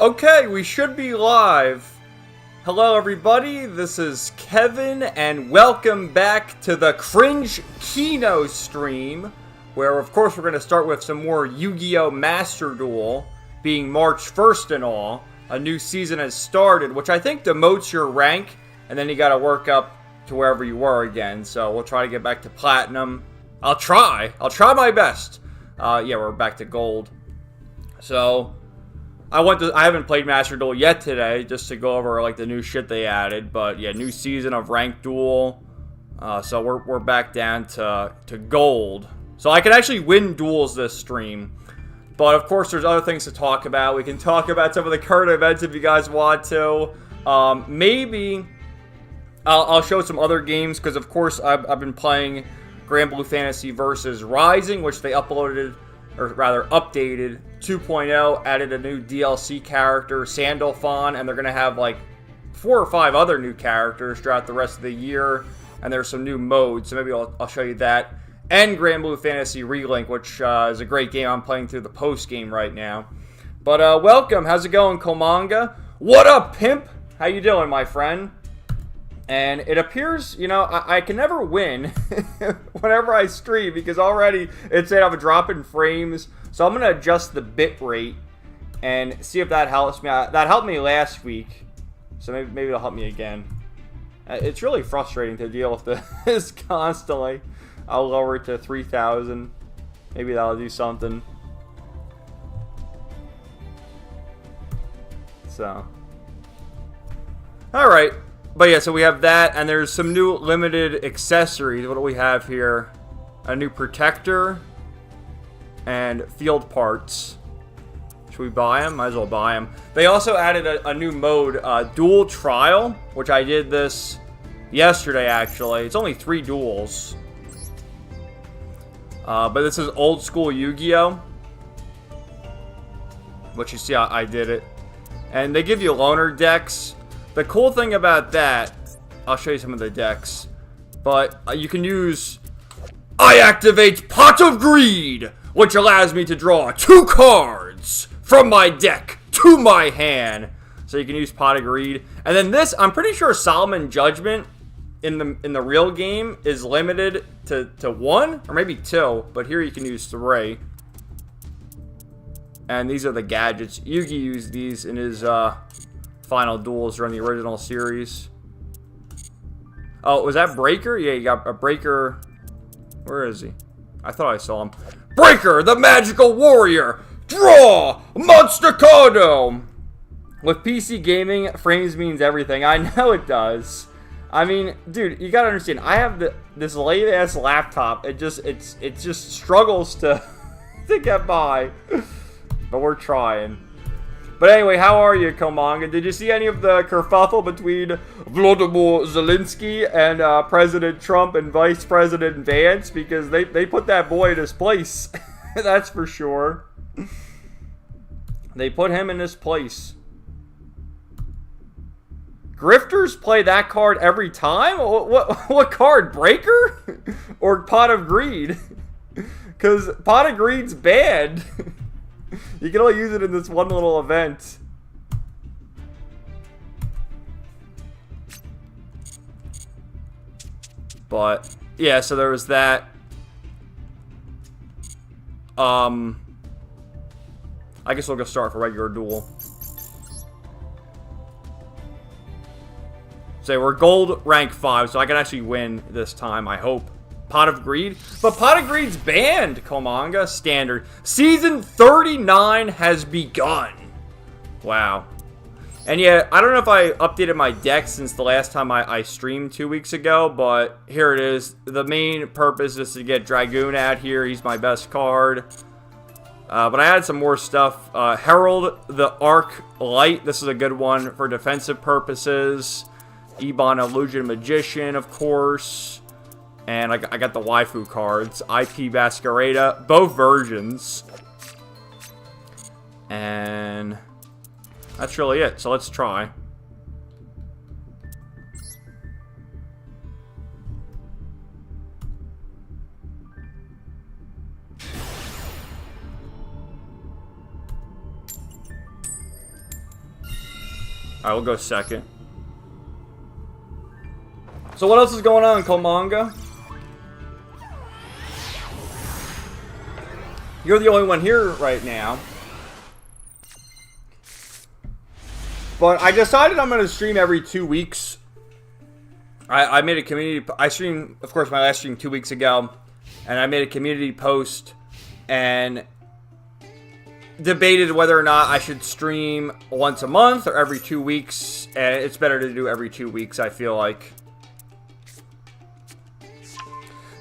Okay, we should be live. Hello everybody, this is Kevin, and welcome back to the Cringekino stream, where of course we're going to start with some more YuGiOh Master Duel, being March 1st and all. A new season has started, which I think demotes your rank, and then you got to work up to wherever you were again, so we'll try to get back to Platinum. I'll try my best. Yeah, we're back to Gold. So I haven't played Master Duel yet today, just to go over like the new shit they added. But yeah, new season of Ranked Duel. So we're back down to Gold. So I can actually win duels this stream. But of course, there's other things to talk about. We can talk about some of the current events if you guys want to. Maybe I'll show some other games, because of course I've been playing Granblue Fantasy Versus Rising, which they uploaded, or rather updated 2.0, added a new DLC character, Sandalphon, and they're going to have like 4 or 5 other new characters throughout the rest of the year, and there's some new modes, so maybe I'll show you that. And Granblue Fantasy Relink, which is a great game. I'm playing through the post game right now. But welcome, how's it going, Komanga? What up, pimp? How you doing, my friend? And it appears, you know, I can never win whenever I stream, because already it's saying I'm dropping frames. So I'm going to adjust the bit rate and see if that helps me. That helped me last week, so maybe it'll help me again. It's really frustrating to deal with this constantly. I'll lower it to 3,000. Maybe that'll do something. So, alright. But yeah, so we have that, and there's some new limited accessories. What do we have here? A new protector and field parts. Should we buy them? Might as well buy them. They also added a new mode, Duel Trial, which I did this yesterday, actually. It's only 3 duels. But this is old school YuGiOh, which you see I did it. And they give you loner decks. The cool thing about that, I'll show you some of the decks, but you can use, I activate Pot of Greed, which allows me to draw 2 cards from my deck to my hand. So you can use Pot of Greed. And then this, I'm pretty sure Solomon Judgment in the real game is limited to 1 or maybe 2, but here you can use 3. And these are the gadgets. Yugi used these in his final duels during the original series. Oh, was that Breaker? Yeah, you got a Breaker. Where is he? I thought I saw him. Breaker, the magical warrior. Draw Monstacado. With PC gaming, frames means everything. I know it does. I mean, dude, you gotta understand. I have this late ass laptop. It just struggles to get by. But we're trying. But anyway, how are you, Komanga? Did you see any of the kerfuffle between Volodymyr Zelensky and President Trump and Vice President Vance? Because they put that boy in his place. That's for sure. They put him in his place. Grifters play that card every time? What card? Breaker? Or Pot of Greed? Because Pot of Greed's banned. You can only use it in this one little event. But yeah, so there was that. I guess we'll go start for regular duel. So we're gold rank 5, so I can actually win this time, I hope. Pot of Greed? But Pot of Greed's banned, Komanga. Standard. Season 39 has begun. Wow. And yeah, I don't know if I updated my deck since the last time I streamed 2 weeks ago, but here it is. The main purpose is to get Dragoon out here. He's my best card. But I added some more stuff. Herald the Arc Light. This is a good one for defensive purposes. Ebon Illusion Magician, of course. And I got the waifu cards. IP Masquerada. Both versions. And that's really it. So let's try. Alright, we'll go second. So what else is going on, Komanga? You're the only one here right now. But I decided I'm going to stream every 2 weeks. I made a community... I streamed, of course, my last stream 2 weeks ago. And I made a community post and debated whether or not I should stream once a month or every 2 weeks. And it's better to do every 2 weeks, I feel like.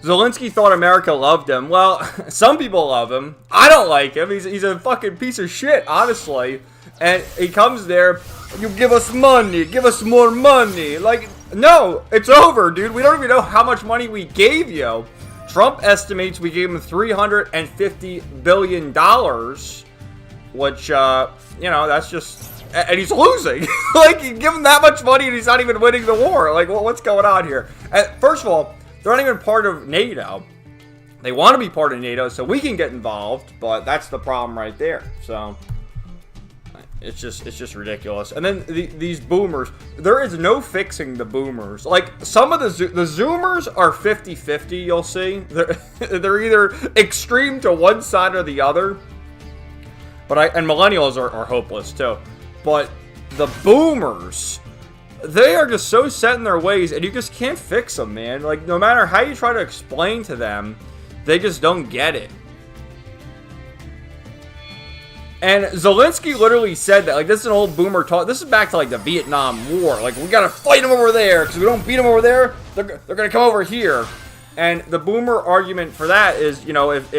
Zelensky thought America loved him. Well, some people love him. I don't like him. He's a fucking piece of shit, honestly. And he comes there, you give us money, give us more money. Like, no, it's over, dude. We don't even know how much money we gave you. Trump estimates we gave him $350 billion, which, you know, that's just... And he's losing. Like, you give him that much money and he's not even winning the war. Like, what's going on here? First of all, they're not even part of NATO. They want to be part of NATO so we can get involved, but that's the problem right there. So it's just ridiculous. And then these boomers, there is no fixing the boomers. Like, some of the zoomers are 50-50, you'll see. They're either extreme to one side or the other. And millennials are hopeless too. But the boomers, they are just so set in their ways, and you just can't fix them, man. Like, no matter how you try to explain to them, they just don't get it. And Zelensky literally said that. Like, this is an old boomer talk. This is back to, like, the Vietnam War. Like, we gotta fight them over there, because if we don't beat them over there, they're gonna come over here. And the boomer argument for that is, you know, if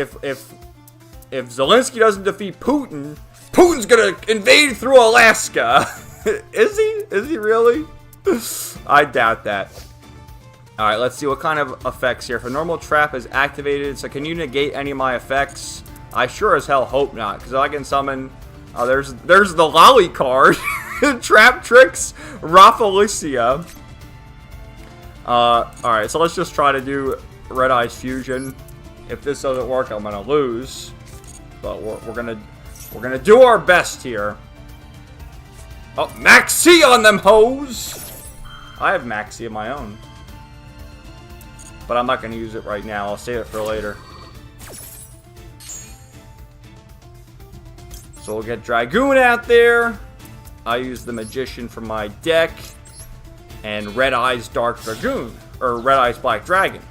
Zelensky doesn't defeat Putin, Putin's gonna invade through Alaska. Is he? Is he really? I doubt that. Alright, let's see what kind of effects here. If a normal trap is activated, so can you negate any of my effects? I sure as hell hope not, because I can summon... there's the Lolly card. Trap Tricks, Raffalicia. Alright, so let's just try to do Red Eyes Fusion. If this doesn't work, I'm gonna lose. But we're gonna do our best here. Oh, Maxi on them hoes! I have Maxi of my own. But I'm not going to use it right now. I'll save it for later. So we'll get Dragoon out there. I use the Magician from my deck. And Red Eyes Dark Dragoon. Or Red Eyes Black Dragon.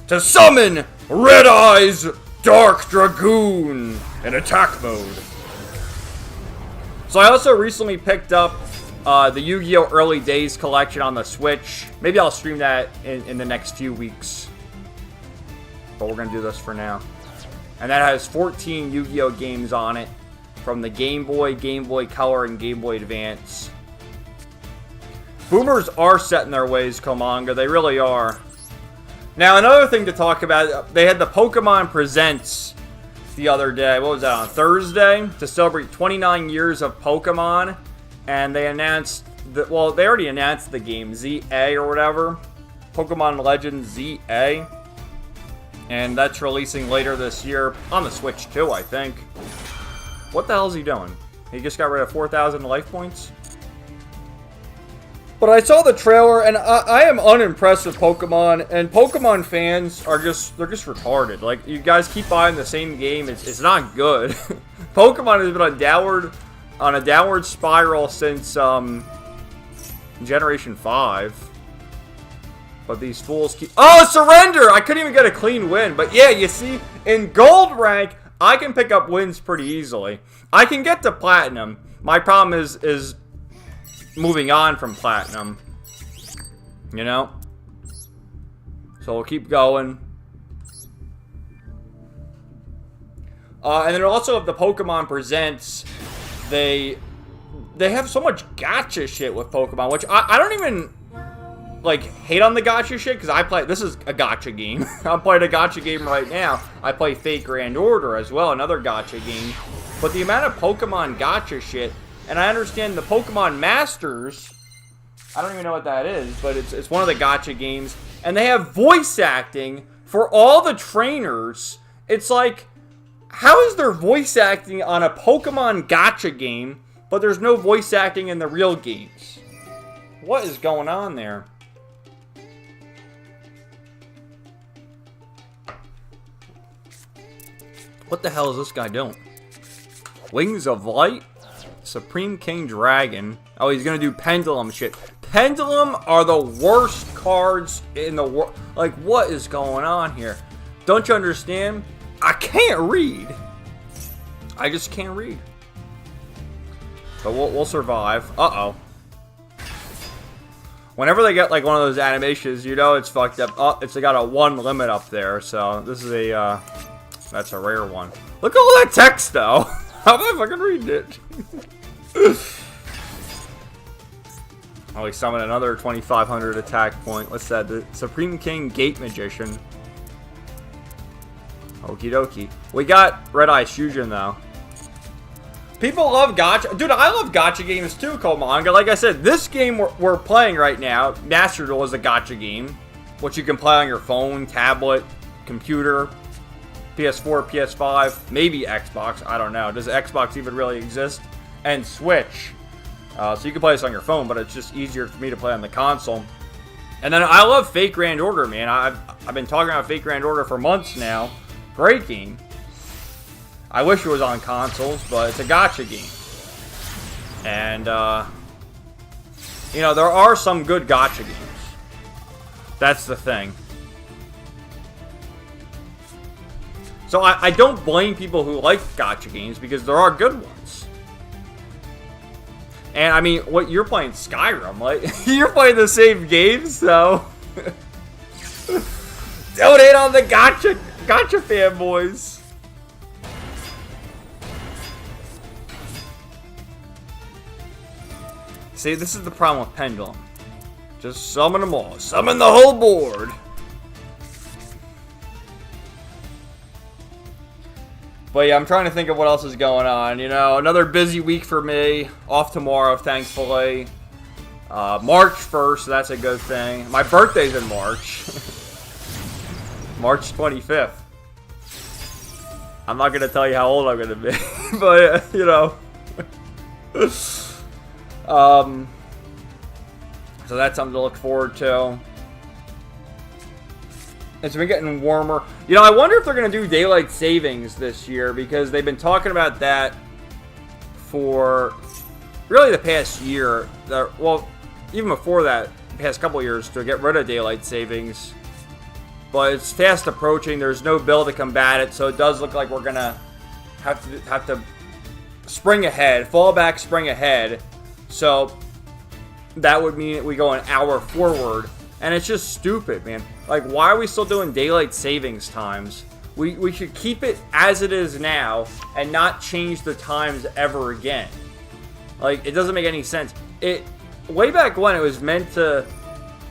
To summon Red Eyes Dark Dragoon in attack mode. So I also recently picked up the YuGiOh Early Days collection on the Switch. Maybe I'll stream that in the next few weeks. But we're going to do this for now. And that has 14 YuGiOh games on it. From the Game Boy, Game Boy Color, and Game Boy Advance. Boomers are set in their ways, Komanga. They really are. Now, another thing to talk about. They had the Pokemon Presents the other day. What was that, on Thursday? To celebrate 29 years of Pokemon. And they announced that, well, they already announced the game, ZA or whatever. Pokemon Legends ZA. And that's releasing later this year. On the Switch too, I think. What the hell is he doing? He just got rid of 4,000 life points? But I saw the trailer, and I am unimpressed with Pokemon, and Pokemon fans are they're just retarded. Like, you guys keep buying the same game, it's not good. Pokemon has been on a downward spiral since, Generation 5. But these fools keep... Oh, surrender! I couldn't even get a clean win, but yeah, you see, in Gold rank, I can pick up wins pretty easily. I can get to Platinum. My problem is moving on from Platinum, you know? So we'll keep going. And then also of the Pokemon Presents, they have so much gacha shit with Pokemon, which I don't even, like, hate on the gacha shit, because this is a gacha game. I'm playing a gacha game right now. I play Fate Grand Order as well, another gacha game. But the amount of Pokemon gacha shit, and I understand the Pokemon Masters, I don't even know what that is, but it's one of the gacha games, and they have voice acting for all the trainers. It's like, how is there voice acting on a Pokemon gacha game, but there's no voice acting in the real games. What is going on there? What the hell is this guy doing? Wings of Light? Supreme King Dragon. Oh, he's gonna do Pendulum shit. Pendulum are the worst cards in the world. Like, what is going on here? Don't you understand? I can't read. I just can't read. But we'll survive. Uh-oh. Whenever they get like one of those animations, you know it's fucked up. Oh, it's got a 1 limit up there. So this is a, that's a rare one. Look at all that text though. How am I fucking reading it? Oh, we summon another 2,500 attack point. What's that? The Supreme King Gate Magician. Okie dokie. We got Red Eye Shujin though. People love gacha. Dude, I love gacha games too, Komanga. Like I said, this game we're playing right now, Master Duel, is a gacha game, which you can play on your phone, tablet, computer, PS4, PS5, maybe Xbox. I don't know. Does Xbox even really exist? And Switch. So you can play this on your phone, but it's just easier for me to play on the console. And then I love Fate Grand Order, man. I've been talking about Fate Grand Order for months now. Great game. I wish it was on consoles, but it's a gacha game. And, you know, there are some good gacha games. That's the thing. So I don't blame people who like gacha games, because there are good ones. And, I mean, what you're playing Skyrim, like, you're playing the same game, so... Don't hate on the gacha fanboys. See, this is the problem with Pendulum. Just summon them all. Summon the whole board. But yeah, I'm trying to think of what else is going on. You know, another busy week for me. Off tomorrow, thankfully. March 1st, so that's a good thing. My birthday's in March. March 25th. I'm not going to tell you how old I'm going to be. But, you know. So that's something to look forward to. It's been getting warmer. You know, I wonder if they're going to do daylight savings this year, because they've been talking about that for really the past year. Well, even before that, the past couple years, to get rid of daylight savings. But it's fast approaching. There's no bill to combat it, so it does look like we're going to have to spring ahead, fall back, spring ahead. So that would mean we go an hour forward, and it's just stupid, man. Like, why are we still doing daylight savings times? We should keep it as it is now and not change the times ever again. Like, it doesn't make any sense. Way back when, it was meant to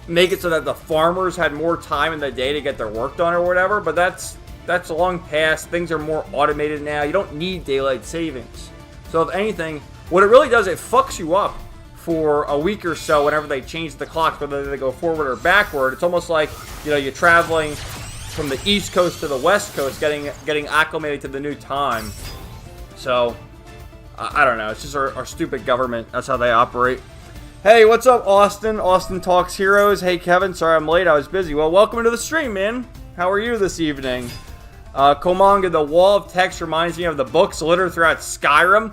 make it so that the farmers had more time in the day to get their work done or whatever, but that's long past. Things are more automated now. You don't need daylight savings. So if anything, what it really does, it fucks you up for a week or so whenever they change the clocks, whether they go forward or backward. It's almost like, you know, you're traveling from the East Coast to the West Coast, getting acclimated to the new time. So, I don't know. It's just our stupid government. That's how they operate. Hey, what's up, Austin? Austin Talks Heroes. Hey, Kevin. Sorry I'm late. I was busy. Well, welcome to the stream, man. How are you this evening? Komanga, the wall of text reminds me of the books littered throughout Skyrim.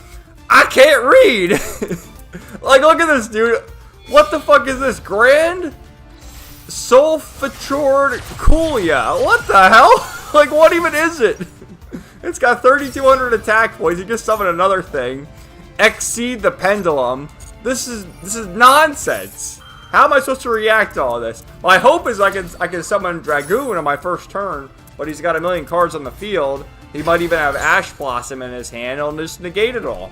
I can't read! Like, look at this, dude. What the fuck is this? Grand Sulfatured Coolia. What the hell? Like, what even is it? It's got 3,200 attack points. You just summon another thing. Exceed the Pendulum. This is nonsense. How am I supposed to react to all this? My hope is I can summon Dragoon on my first turn, but he's got a million cards on the field. He might even have Ash Blossom in his hand. He'll just negate it all.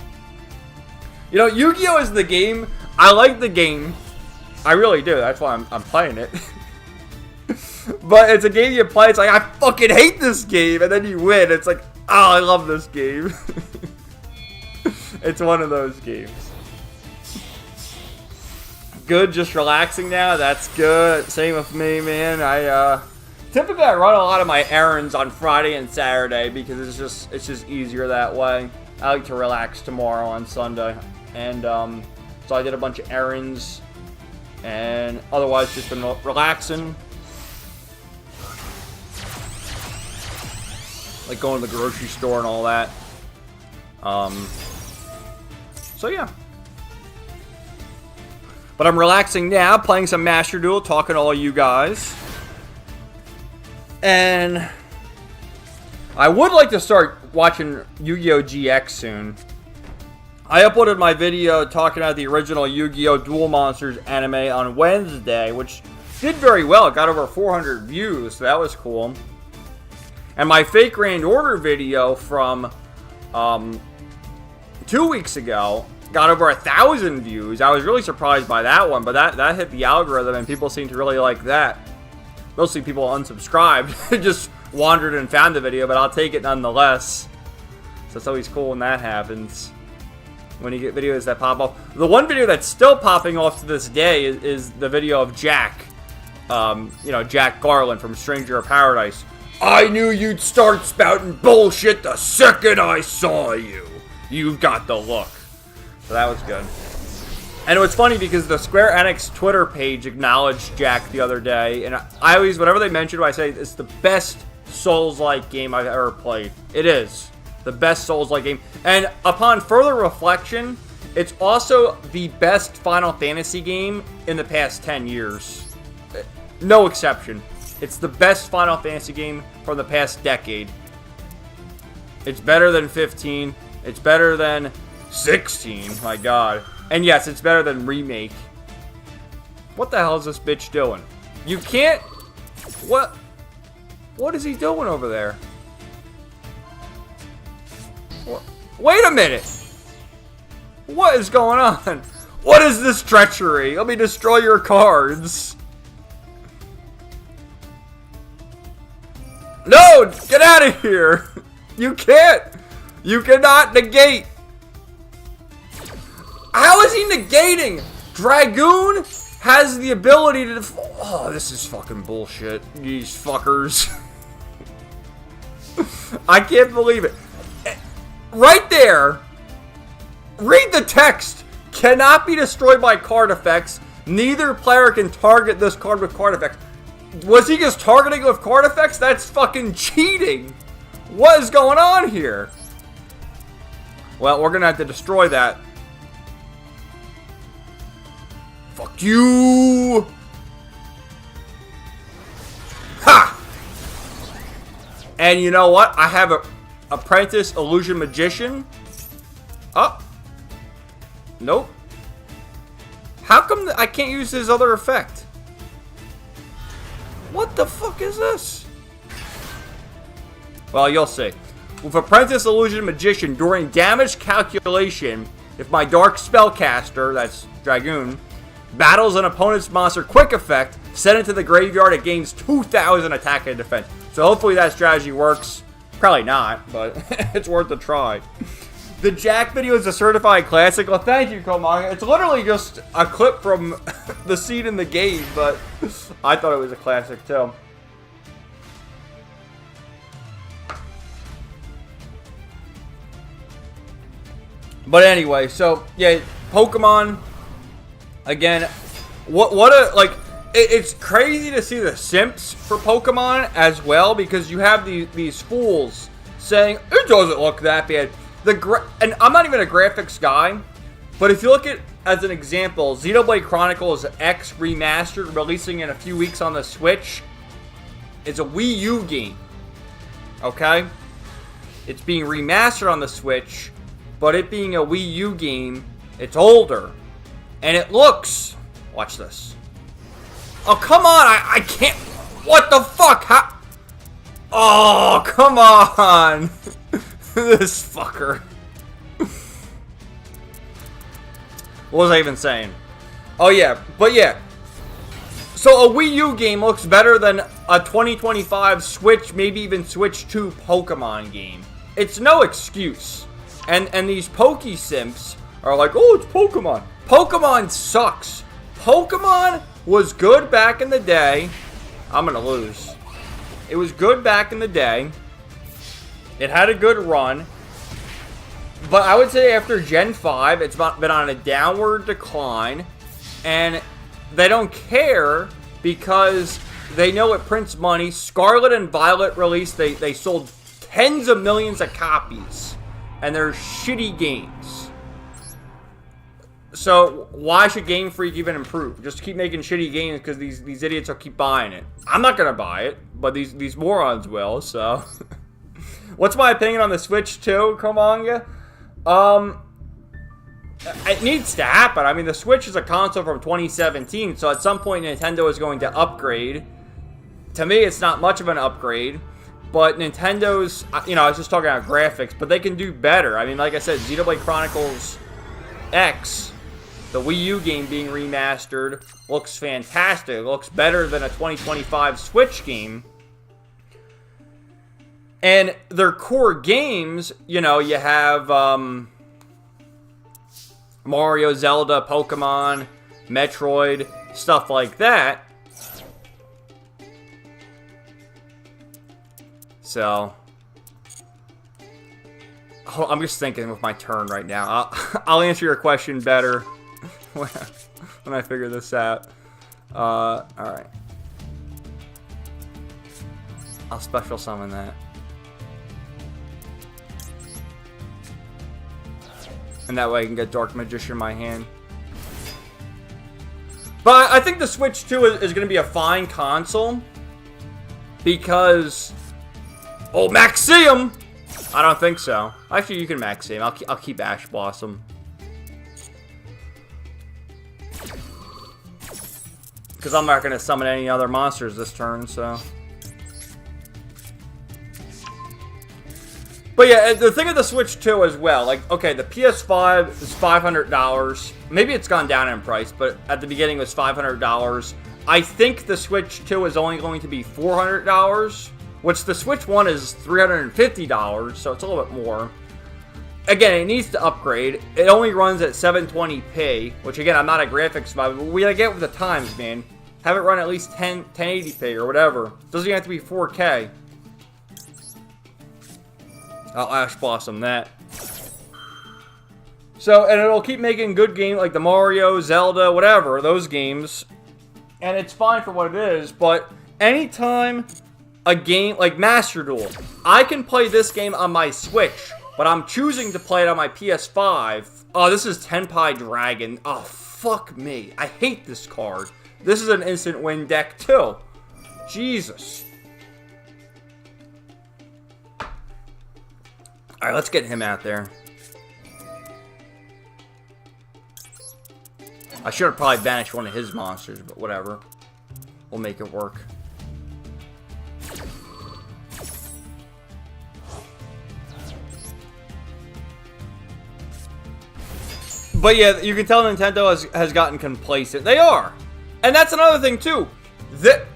You know, YuGiOh is the game. I like the game. I really do. That's why I'm playing it. But it's a game you play. It's like, I fucking hate this game. And then you win. It's like, oh, I love this game. It's one of those games. Good, just relaxing now. That's good. Same with me, man. Typically I run a lot of my errands on Friday and Saturday because it's just easier that way. I like to relax tomorrow on Sunday. And so I did a bunch of errands, and otherwise just been relaxing. Like going to the grocery store and all that. So yeah. But I'm relaxing now, playing some Master Duel, talking to all you guys. And I would like to start watching Yu-Gi-Oh! GX soon. I uploaded my video talking about the original Yu-Gi-Oh! Duel Monsters anime on Wednesday, which did very well. It got over 400 views, so that was cool. And my Fake Grand Order video from 2 weeks ago got over 1,000 views. I was really surprised by that one, but that hit the algorithm, and people seem to really like that. Mostly people unsubscribed, just wandered and found the video, but I'll take it nonetheless. So it's always cool when that happens. When you get videos that pop off. The one video that's still popping off to this day is the video of Jack. You know, Jack Garland from Stranger of Paradise. I knew you'd start spouting bullshit the second I saw you. You've got the look. So that was good. And it was funny because the Square Enix Twitter page acknowledged Jack the other day. And I always, whenever they mention it, I say it's the best Souls-like game I've ever played. It is. The best Souls-like game. And upon further reflection, it's also the best Final Fantasy game in the past 10 years. No exception. It's the best Final Fantasy game from the past decade. It's better than 15. It's better than 16. My God. And yes, it's better than Remake. What the hell is this bitch doing? You can't... What? What is he doing over there? What? Wait a minute! What is going on? What is this treachery? Let me destroy your cards. No! Get out of here! You can't! You cannot negate! How is he negating? Dragoon has the ability to... Oh, this is fucking bullshit. These fuckers. I can't believe it. Right there. Read the text. Cannot be destroyed by card effects. Neither player can target this card with card effects. Was he just targeting with card effects? That's fucking cheating. What is going on here? Well, we're going to have to destroy that. Fuck you! Ha! And you know what? I have a Apprentice Illusion Magician. Oh. Nope. How come I can't use his other effect? What the fuck is this? Well, you'll see. With Apprentice Illusion Magician, during damage calculation, if my Dark Spellcaster, that's Dragoon, battles an opponent's monster quick effect, send it to the graveyard, it gains 2,000 attack and defense. So hopefully that strategy works. Probably not, but it's worth a try. The Jack video is a certified classic. Well, thank you, Komanga. It's literally just a clip from the scene in the game, but I thought it was a classic too. But anyway, so yeah, Pokemon. Again, what a, like, it's crazy to see the simps for Pokemon as well, because you have these fools saying, it doesn't look that bad. And I'm not even a graphics guy, but if you look at, as an example, Xenoblade Chronicles X Remastered, releasing in a few weeks on the Switch, it's a Wii U game, okay? It's being remastered on the Switch, but it being a Wii U game, it's older. And it looks... Watch this. Oh, come on! I can't... What the fuck? How... Oh, come on! This fucker. What was I even saying? Oh, yeah. But, yeah. So, a Wii U game looks better than a 2025 Switch, maybe even Switch 2 Pokemon game. It's no excuse. And these Poke-Simps are like, oh, it's Pokemon. Pokemon sucks. Pokemon was good back in the day. I'm gonna lose. It was good back in the day. It had a good run. But I would say after Gen 5, it's been on a downward decline. And they don't care because they know it prints money. Scarlet and Violet released, they sold tens of millions of copies. And they're shitty games. So why should Game Freak even improve? Just keep making shitty games because these idiots will keep buying it. I'm not going to buy it, but these morons will, so. What's my opinion on the Switch 2, Komanga? It needs to happen. I mean, the Switch is a console from 2017, so at some point Nintendo is going to upgrade. To me, it's not much of an upgrade, but Nintendo's, you know, I was just talking about graphics, but they can do better. I mean, like I said, Xenoblade Chronicles X, the Wii U game being remastered, looks fantastic. It looks better than a 2025 Switch game. And their core games, you know, you have Mario, Zelda, Pokemon, Metroid, stuff like that. So, I'm just thinking with my turn right now. I'll answer your question better when I figure this out. Alright. I'll special summon that. And that way I can get Dark Magician in my hand. But I think the Switch 2 is going to be a fine console. Because... Oh, Maxim! I don't think so. Actually, you can Maxim. I'll keep Ash Blossom. Because I'm not going to summon any other monsters this turn, so... But yeah, the thing of the Switch 2 as well, like, okay, the PS5 is $500. Maybe it's gone down in price, but at the beginning it was $500. I think the Switch 2 is only going to be $400, which the Switch 1 is $350, so it's a little bit more. Again, it needs to upgrade. It only runs at 720p, which again, I'm not a graphics guy, but we gotta get with the times, man. Have it run at least 1080p or whatever. Doesn't even have to be 4K. I'll Ash Blossom that. So, and it'll keep making good games like the Mario, Zelda, whatever, those games. And it's fine for what it is, but anytime a game like Master Duel, I can play this game on my Switch, but I'm choosing to play it on my PS5. Oh, this is Tenpai Dragon. Oh, fuck me. I hate this card. This is an instant win deck, too. Jesus. Alright, let's get him out there. I should have probably banished one of his monsters, but whatever. We'll make it work. But yeah, you can tell Nintendo has gotten complacent. They are. And that's another thing, too.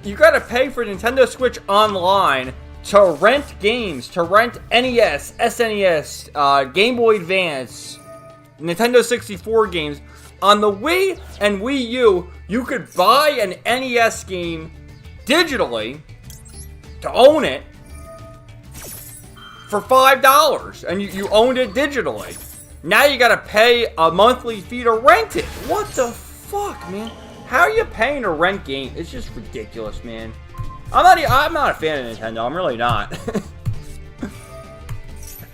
You gotta pay for Nintendo Switch Online to rent games, to rent NES, SNES, Game Boy Advance, Nintendo 64 games. On the Wii and Wii U, you could buy an NES game digitally to own it for $5, and you owned it digitally. Now you gotta pay a monthly fee to rent it. What the fuck, man? How are you paying to rent games? It's just ridiculous, man. I'm not a fan of Nintendo. I'm really not.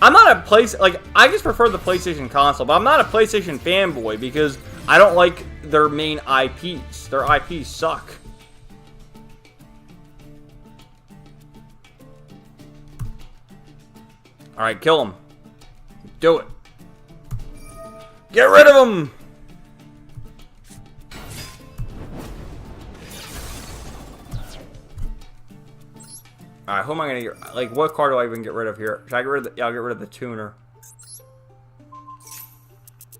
I'm not a I just prefer the PlayStation console, but I'm not a PlayStation fanboy because I don't like their main IPs. Their IPs suck. Alright, kill him. Do it. Get rid of him! Alright, who am I gonna get? Like, what card do I even get rid of here? Should I get rid of the... Yeah, I'll get rid of the tuner.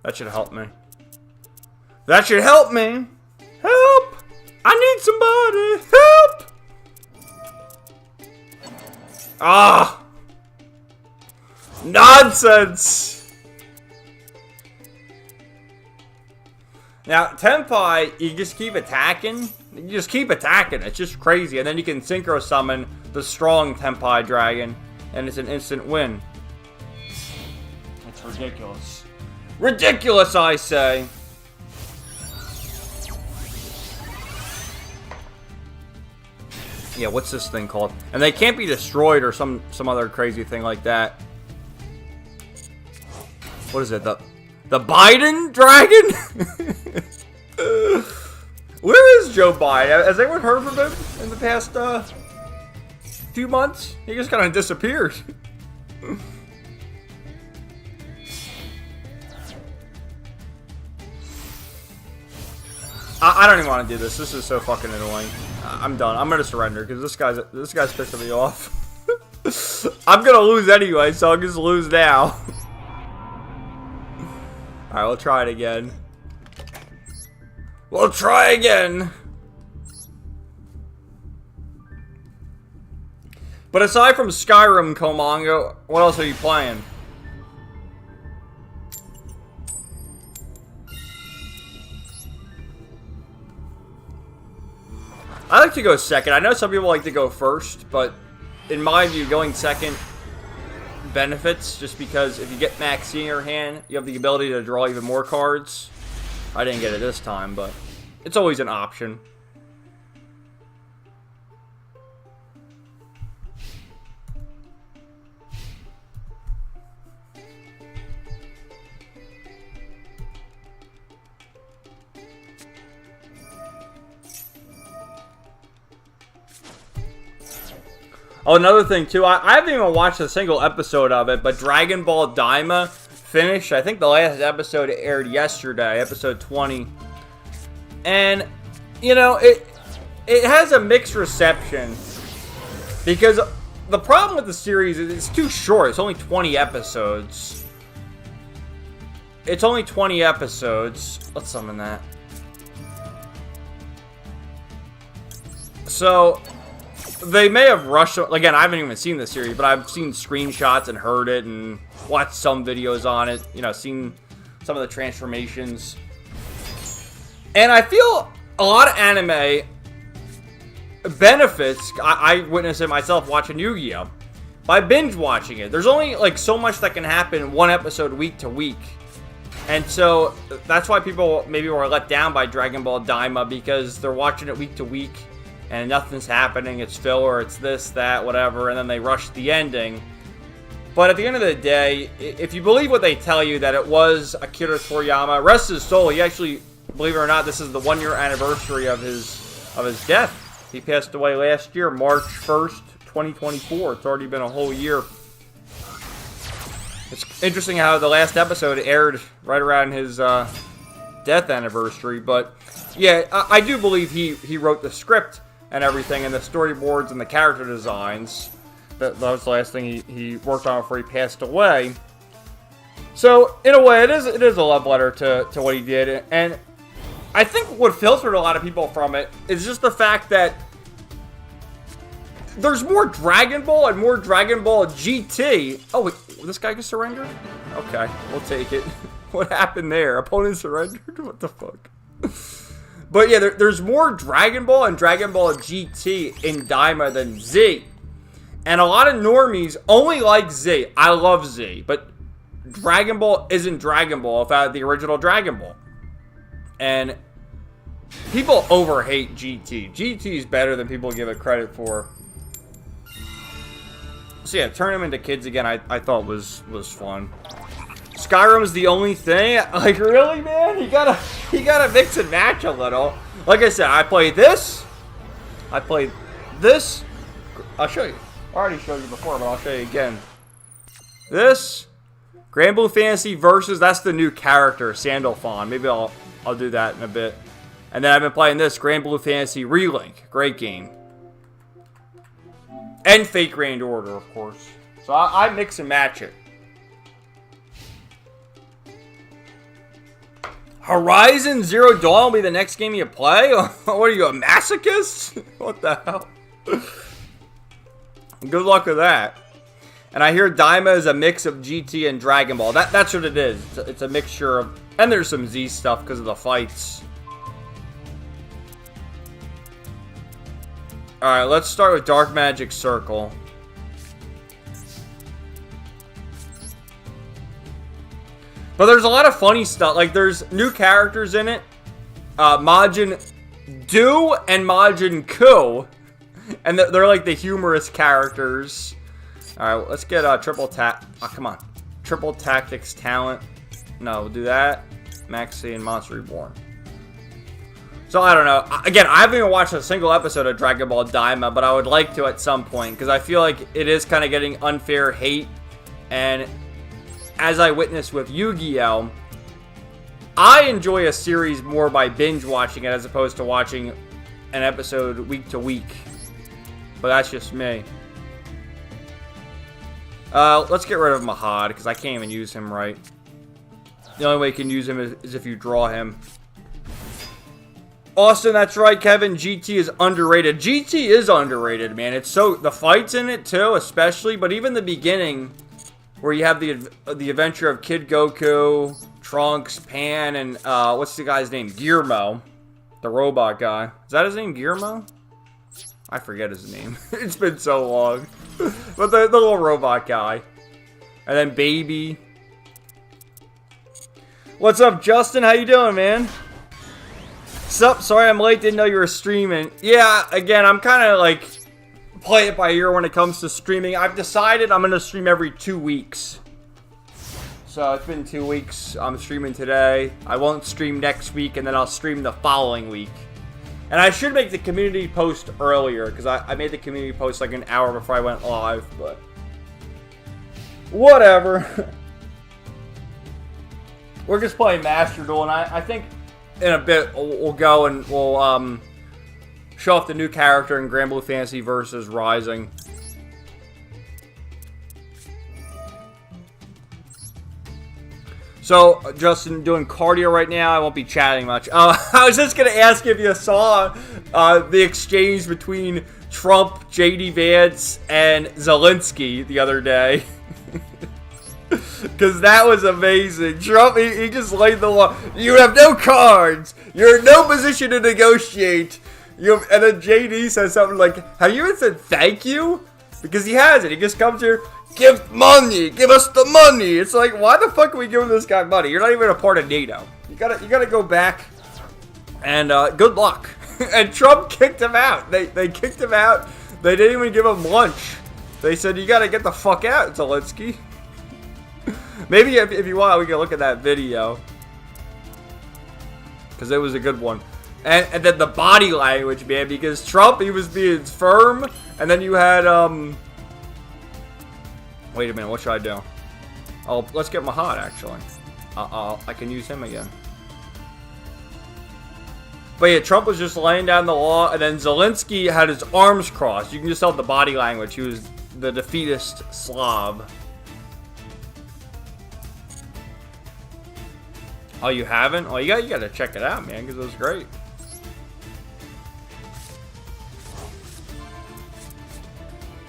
That should help me. That should help me! Help! I need somebody! Help! Ah! Nonsense! Now, Tenpai, you just keep attacking. You just keep attacking. It's just crazy. And then you can Synchro Summon the strong Tenpai Dragon. And it's an instant win. That's ridiculous. Ridiculous, I say. Yeah, what's this thing called? And they can't be destroyed or some other crazy thing like that. What is it? The Biden dragon? Where is Joe Biden? Has anyone heard from him in the past few months? He just kind of disappeared. I don't even want to do this. This is so fucking annoying. I'm done. I'm gonna surrender because this guy's pissing me off. I'm gonna lose anyway, so I'll just lose now. Alright, we'll try it again. We'll try again. But aside from Skyrim, Komongo, what else are you playing? I like to go second. I know some people like to go first, but in my view, going second benefits just because if you get Maxi in your hand, you have the ability to draw even more cards. I didn't get it this time, but it's always an option. Oh, another thing too, I haven't even watched a single episode of it, but Dragon Ball Daima finished. I think the last episode aired yesterday, episode 20. And, you know, it has a mixed reception. Because the problem with the series is it's too short. It's only 20 episodes. It's only 20 episodes. Let's summon that. So they may have rushed. Again, I haven't even seen the series, but I've seen screenshots and heard it and watched some videos on it. You know, seen some of the transformations. And I feel a lot of anime benefits. I witnessed it myself watching YuGiOh by binge watching it. There's only like so much that can happen one episode week to week. And so that's why people maybe were let down by Dragon Ball Daima, because they're watching it week to week and nothing's happening. It's filler, it's this, that, whatever, and then they rush the ending. But at the end of the day, if you believe what they tell you, that it was Akira Toriyama, rest his soul, he actually, believe it or not, this is the 1 year anniversary of his death. He passed away last year, March 1st, 2024. It's already been a whole year. It's interesting how the last episode aired right around his death anniversary. But yeah, I do believe he wrote the script and everything, and the storyboards and the character designs. That was the last thing he worked on before he passed away. So in a way, it is a love letter to what he did. And I think what filtered a lot of people from it is just the fact that there's more Dragon Ball and more Dragon Ball GT. Oh, wait, this guy just surrendered? Okay, we'll take it. What happened there? Opponent surrendered? What the fuck? But yeah, there's more Dragon Ball and Dragon Ball GT in Daima than Z. And a lot of normies only like Z. I love Z, but Dragon Ball isn't Dragon Ball without the original Dragon Ball. And people overhate GT. GT is better than people give it credit for. So yeah, turn them into kids again, I thought was fun. Skyrim's the only thing. Like, really, man? You gotta mix and match a little. Like I said, I played this. I played this. I'll show you. I already showed you before, but I'll show you again. This Granblue Fantasy Versus. That's the new character, Sandalphon. Maybe I'll do that in a bit. And then I've been playing this Granblue Fantasy Relink. Great game. And Fate Grand Order, of course. So I mix and match it. Horizon Zero Dawn will be the next game you play? What are you, a masochist? What the hell? Good luck with that. And I hear Daima is a mix of GT and Dragon Ball. That's what it is. It's a mixture of... And there's some Z stuff because of the fights. Alright, let's start with Dark Magic Circle. But there's a lot of funny stuff. Like, there's new characters in it. Majin Do and Majin Ku. And they're like the humorous characters. Alright, let's get triple tap. Oh, come on. Triple tactics talent. No, we'll do that. Maxi and Monster Reborn. So, I don't know. Again, I haven't even watched a single episode of Dragon Ball Daima, but I would like to at some point, because I feel like it is kind of getting unfair hate. And as I witnessed with YuGiOh, I enjoy a series more by binge watching it as opposed to watching an episode week to week. But that's just me. Let's get rid of Mahad, because I can't even use him right. The only way you can use him is if you draw him. Austin, that's right, Kevin. GT is underrated. GT is underrated, man. It's so... The fights in it, too, especially. But even the beginning, where you have the adventure of Kid Goku, Trunks, Pan, and... what's the guy's name? Guillermo. The robot guy. Is that his name, Guillermo? I forget his name. It's been so long. But the little robot guy. And then Baby. What's up, Justin? How you doing, man? Sup? Sorry I'm late. Didn't know you were streaming. Yeah, again, I'm kind of like play it by ear when it comes to streaming. I've decided I'm going to stream every 2 weeks. So it's been 2 weeks. I'm streaming today. I won't stream next week, and then I'll stream the following week. And I should make the community post earlier, because I made the community post like an hour before I went live, but whatever. We're just playing Master Duel, and I think in a bit we'll go and we'll show off the new character in Granblue Fantasy Versus Rising. So, Justin, doing cardio right now. I won't be chatting much. I was just going to ask if you saw the exchange between Trump, J.D. Vance, and Zelensky the other day. Because that was amazing. Trump, he just laid the law. You have no cards. You're in no position to negotiate. And then J.D. says something like, have you even said thank you? Because he hasn't. He just comes here. Give money! Give us the money! It's like, why the fuck are we giving this guy money? You're not even a part of NATO. You gotta go back. And good luck. And Trump kicked him out. They kicked him out. They didn't even give him lunch. They said, you gotta get the fuck out, Zelensky. Maybe if you want, we can look at that video. Because it was a good one. And then the body language, man. Because Trump, he was being firm. And then you had, wait a minute, what should I do? Oh, let's get Mahad, actually. I can use him again. But yeah, Trump was just laying down the law, and then Zelensky had his arms crossed. You can just tell the body language. He was the defeatist Slav. Oh, you haven't? Oh, you gotta check it out, man, because it was great.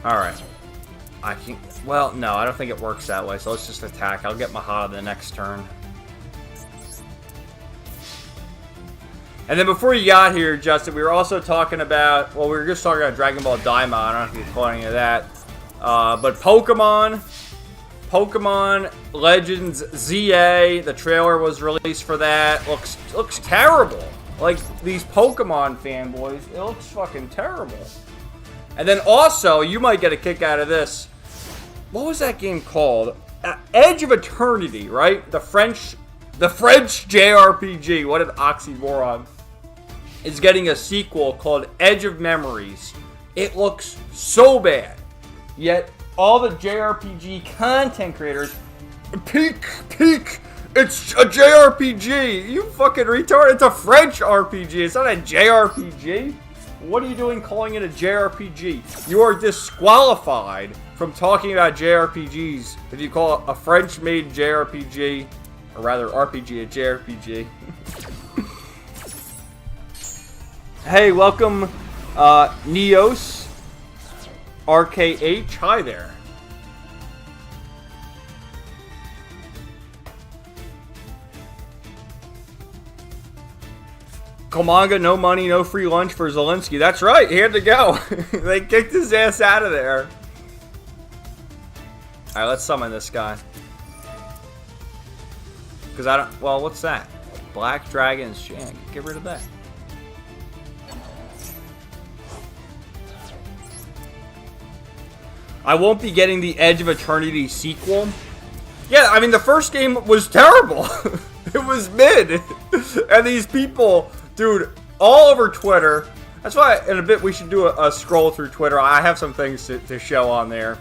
Alright. I can... Well, no, I don't think it works that way, so let's just attack. I'll get Mahad the next turn. And then before you got here, Justin, we were also talking about... Well, we were just talking about Dragon Ball Daima. I don't know if you caught any of that. But Pokemon Legends ZA, the trailer was released for that. Looks terrible. Like, these Pokemon fanboys, it looks fucking terrible. And then also, you might get a kick out of this. What was that game called? Edge of Eternity, right? The French JRPG. What an oxymoron. Is getting a sequel called Edge of Memories. It looks so bad. Yet, all the JRPG content creators, peek, it's a JRPG. You fucking retard. It's a French RPG. It's not a JRPG. What are you doing calling it a JRPG? You are disqualified from talking about JRPGs if you call it a French-made JRPG, or rather RPG, a JRPG. Hey, welcome, Neos, RKH. Hi there. Komanga, no money, no free lunch for Zelensky. That's right, he had to go. They kicked his ass out of there. Alright, let's summon this guy. Because I don't... Well, what's that? Black Dragon's Shank. Get rid of that. I won't be getting the Edge of Eternity sequel. Yeah, I mean, the first game was terrible. It was mid. And these people, dude, all over Twitter. That's why in a bit we should do a scroll through Twitter. I have some things to show on there.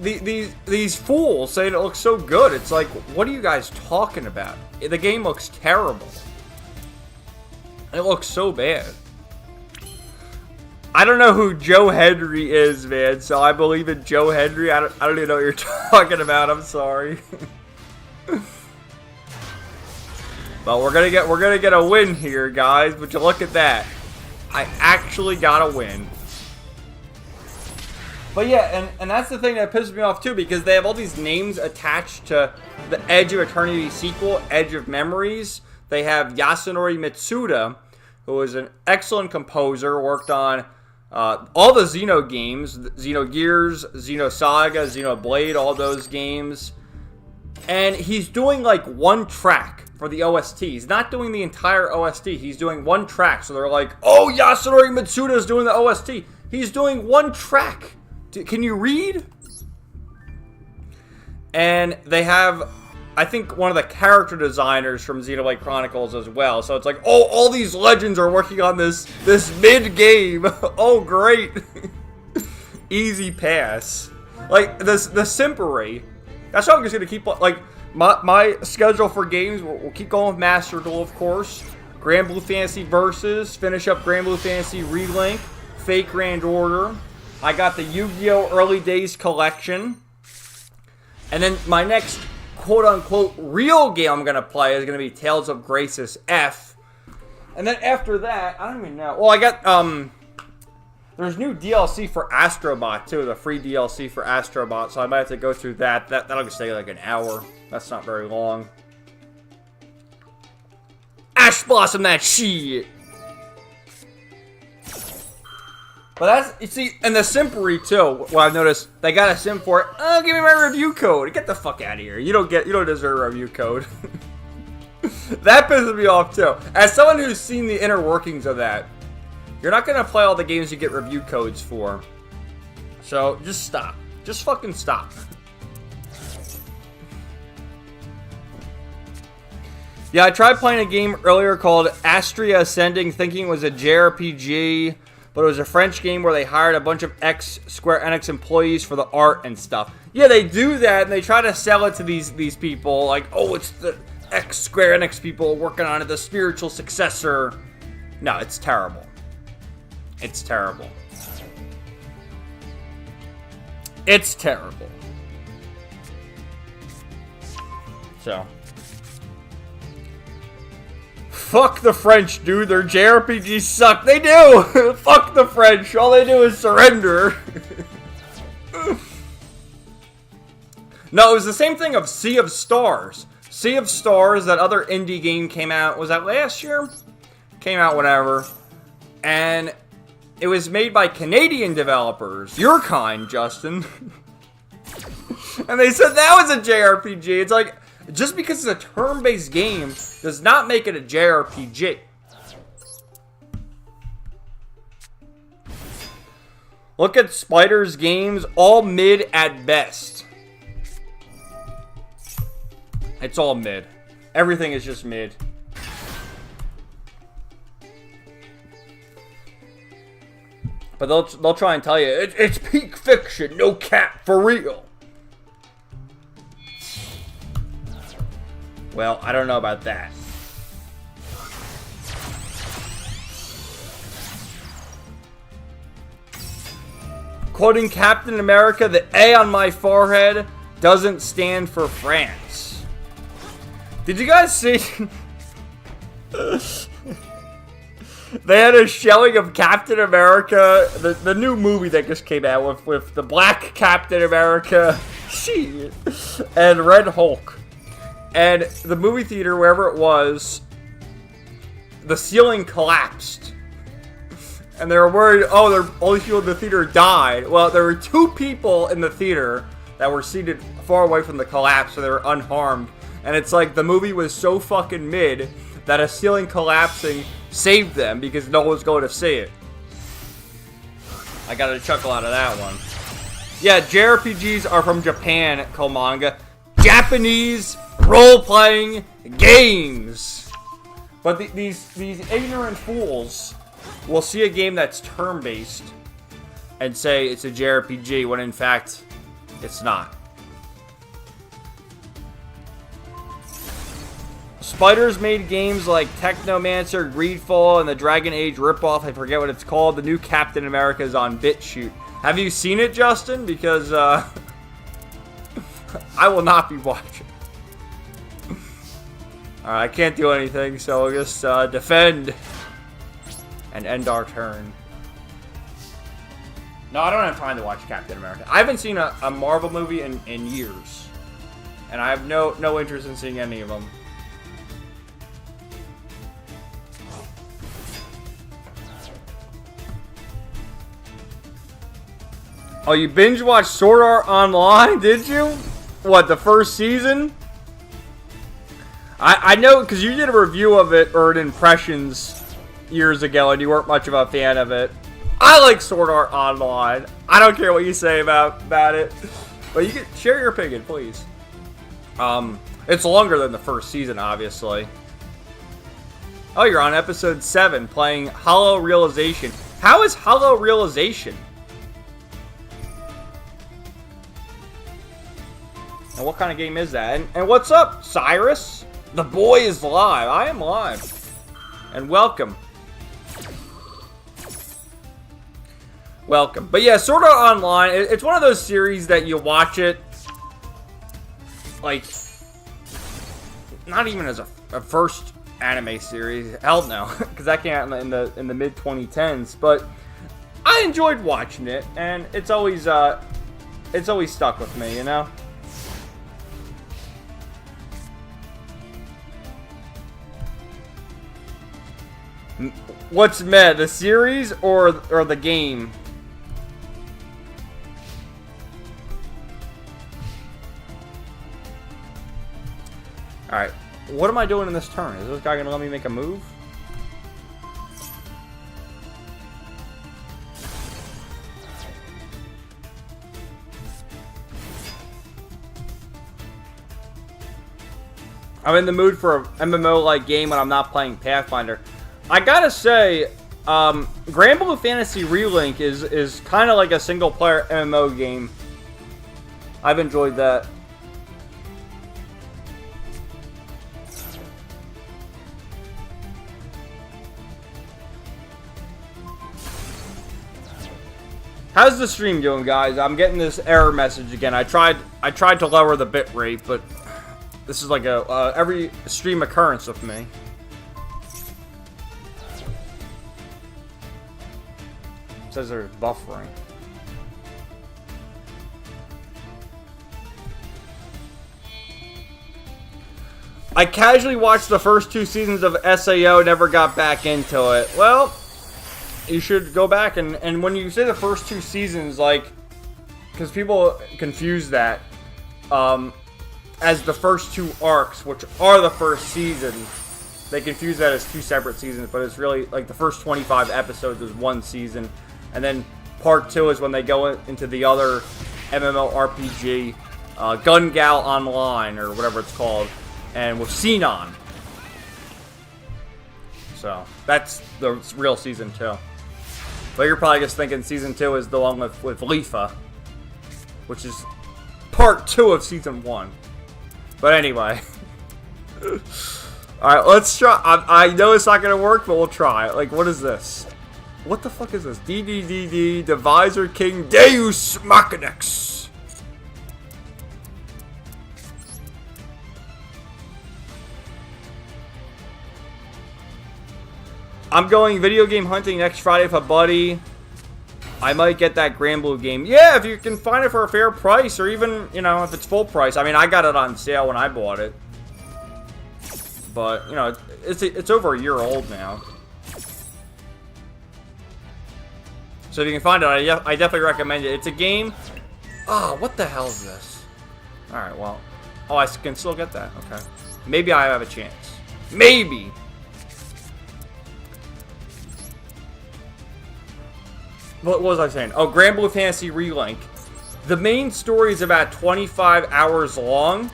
These fools saying it looks so good. It's like, what are you guys talking about? The game looks terrible. It looks so bad. I don't know who Joe Henry is, man. So I believe in Joe Henry. I don't even know what you're talking about. I'm sorry. But we're gonna get a win here, guys. But you look at that. I actually got a win. But yeah, and that's the thing that pisses me off too, because they have all these names attached to the Edge of Eternity sequel, Edge of Memories. They have Yasunori Mitsuda, who is an excellent composer, worked on all the Xeno games, Xenogears, Xenosaga, Xenoblade, all those games. And he's doing like one track for the OST. He's not doing the entire OST. He's doing one track. So they're like, oh, Yasunori Mitsuda is doing the OST. He's doing one track. Can you read? And they have, I think, one of the character designers from Xenoblade Chronicles as well. So it's like, oh, all these legends are working on this mid-game. Oh, great. Easy pass. Like, the Simpery. That's how I'm just going to keep, like, my schedule for games. We'll keep going with Master Duel, of course. Granblue Fantasy Versus. Finish up Granblue Fantasy Relink. Fake Grand Order. I got the YuGiOh Early Days Collection. And then my next quote-unquote real game I'm going to play is going to be Tales of Graces F. And then after that, I don't even know. Well, I got, there's new DLC for Astrobot, too. The free DLC for Astrobot. So I might have to go through that. That'll just take like an hour. That's not very long. Ash Blossom that shit! But that's, you see, and the Simpery too, what I've noticed, they got a sim for it. Oh, give me my review code. Get the fuck out of here. You don't deserve a review code. That pisses me off too. As someone who's seen the inner workings of that, you're not going to play all the games you get review codes for. So, just stop. Just fucking stop. Yeah, I tried playing a game earlier called Astria Ascending, thinking it was a JRPG. But it was a French game where they hired a bunch of ex-Square Enix employees for the art and stuff. Yeah, they do that, and they try to sell it to these people. Like, oh, it's the ex-Square Enix people working on it, the spiritual successor. No, it's terrible. It's terrible. It's terrible. So... Fuck the French, dude. Their JRPGs suck. They do! Fuck the French. All they do is surrender. No, it was the same thing of Sea of Stars. Sea of Stars, that other indie game came out. Was that last year? Came out whenever. And it was made by Canadian developers. Your kind, Justin. And they said that was a JRPG. It's like... Just because it's a turn-based game does not make it a JRPG. Look at Spider's games, all mid at best. It's all mid. Everything is just mid. But they'll try and tell you, it's peak fiction, no cap, for real. Well, I don't know about that. Quoting Captain America, the A on my forehead doesn't stand for France. Did you guys see? They had a showing of Captain America, the new movie that just came out with the black Captain America and Red Hulk. And the movie theater, wherever it was, the ceiling collapsed. And they were worried, oh, all these people in the theater died. Well, there were 2 people in the theater that were seated far away from the collapse, so they were unharmed. And it's like the movie was so fucking mid that a ceiling collapsing saved them because no one's going to see it. I got a chuckle out of that one. Yeah, JRPGs are from Japan, Komanga. Japanese role-playing games. But these ignorant fools will see a game that's turn-based and say it's a JRPG when in fact it's not. Spiders made games like Technomancer, Greedfall, and the Dragon Age ripoff. I forget what it's called. The new Captain America is on BitChute. Have you seen it, Justin? Because I will not be watching. Alright, I can't do anything, so we'll just defend and end our turn. No, I don't have time to watch Captain America. I haven't seen a Marvel movie in years. And I have no interest in seeing any of them. Oh, you binge watched Sword Art Online, did you? What, the first season? I know, because you did a review of it, or an impressions, years ago, and you weren't much of a fan of it. I like Sword Art Online. I don't care what you say about it. But you can share your opinion, please. It's longer than the first season, obviously. Oh, you're on episode 7, playing Hollow Realization. How is Hollow Realization? And what kind of game is that? And what's up, Cyrus? The boy is live. I am live. And welcome. Welcome. But yeah, Sword Art Online, it's one of those series that you watch it, like, not even as a first anime series. Hell no, because that came out in the mid 2010s. But I enjoyed watching it, and it's always stuck with me, you know. What's meh, the series or the game? Alright, what am I doing in this turn? Is this guy gonna let me make a move? I'm in the mood for an MMO-like game when I'm not playing Pathfinder. I gotta say, Granblue Fantasy Relink is kind of like a single-player MMO game. I've enjoyed that. How's the stream doing, guys? I'm getting this error message again. I tried to lower the bit rate, but this is like a every stream occurrence with me. It says there's buffering. I casually watched the first 2 seasons of SAO, never got back into it. Well, you should go back and when you say the first 2 seasons, like, because people confuse that as the first 2 arcs, which are the first season. They confuse that as 2 separate seasons, but it's really like the first 25 episodes is 1 season, and then part 2 is when they go into the other MMORPG, Gun Gal Online or whatever it's called, and with Xenon. So that's the real season 2. But you're probably just thinking season 2 is the one with Lifa, which is part 2 of season 1. But anyway. Alright, let's try. I know it's not going to work, but we'll try. Like, what is this? What the fuck is this? DDDD, Divisor King, Deus Machinax. I'm going video game hunting next Friday with a buddy. I might get that Granblue game. Yeah, if you can find it for a fair price, or even, you know, if it's full price. I mean, I got it on sale when I bought it. But, you know, it's over a year old now. So if you can find it, I definitely recommend it. It's a game... Oh, what the hell is this? Alright, well. Oh, I can still get that. Okay. Maybe I have a chance. Maybe. What was I saying? Oh, Granblue Fantasy Relink. The main story is about 25 hours long.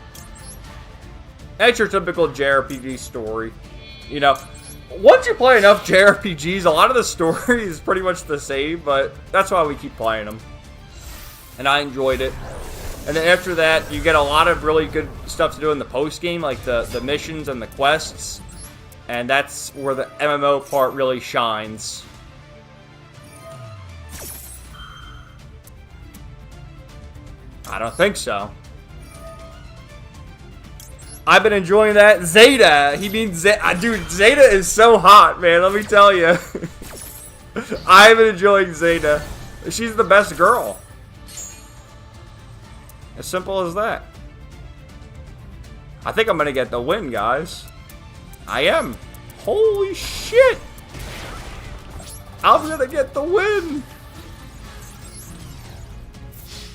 That's your typical JRPG story. You know, once you play enough JRPGs, a lot of the story is pretty much the same, but that's why we keep playing them. And I enjoyed it. And then after that, you get a lot of really good stuff to do in the post-game, like the missions and the quests. And that's where the MMO part really shines. I don't think so. I've been enjoying that. Zeta. He means Zeta. Dude, Zeta is so hot, man. Let me tell you. I've been enjoying Zeta. She's the best girl. As simple as that. I think I'm going to get the win, guys. I am. Holy shit. I'm going to get the win.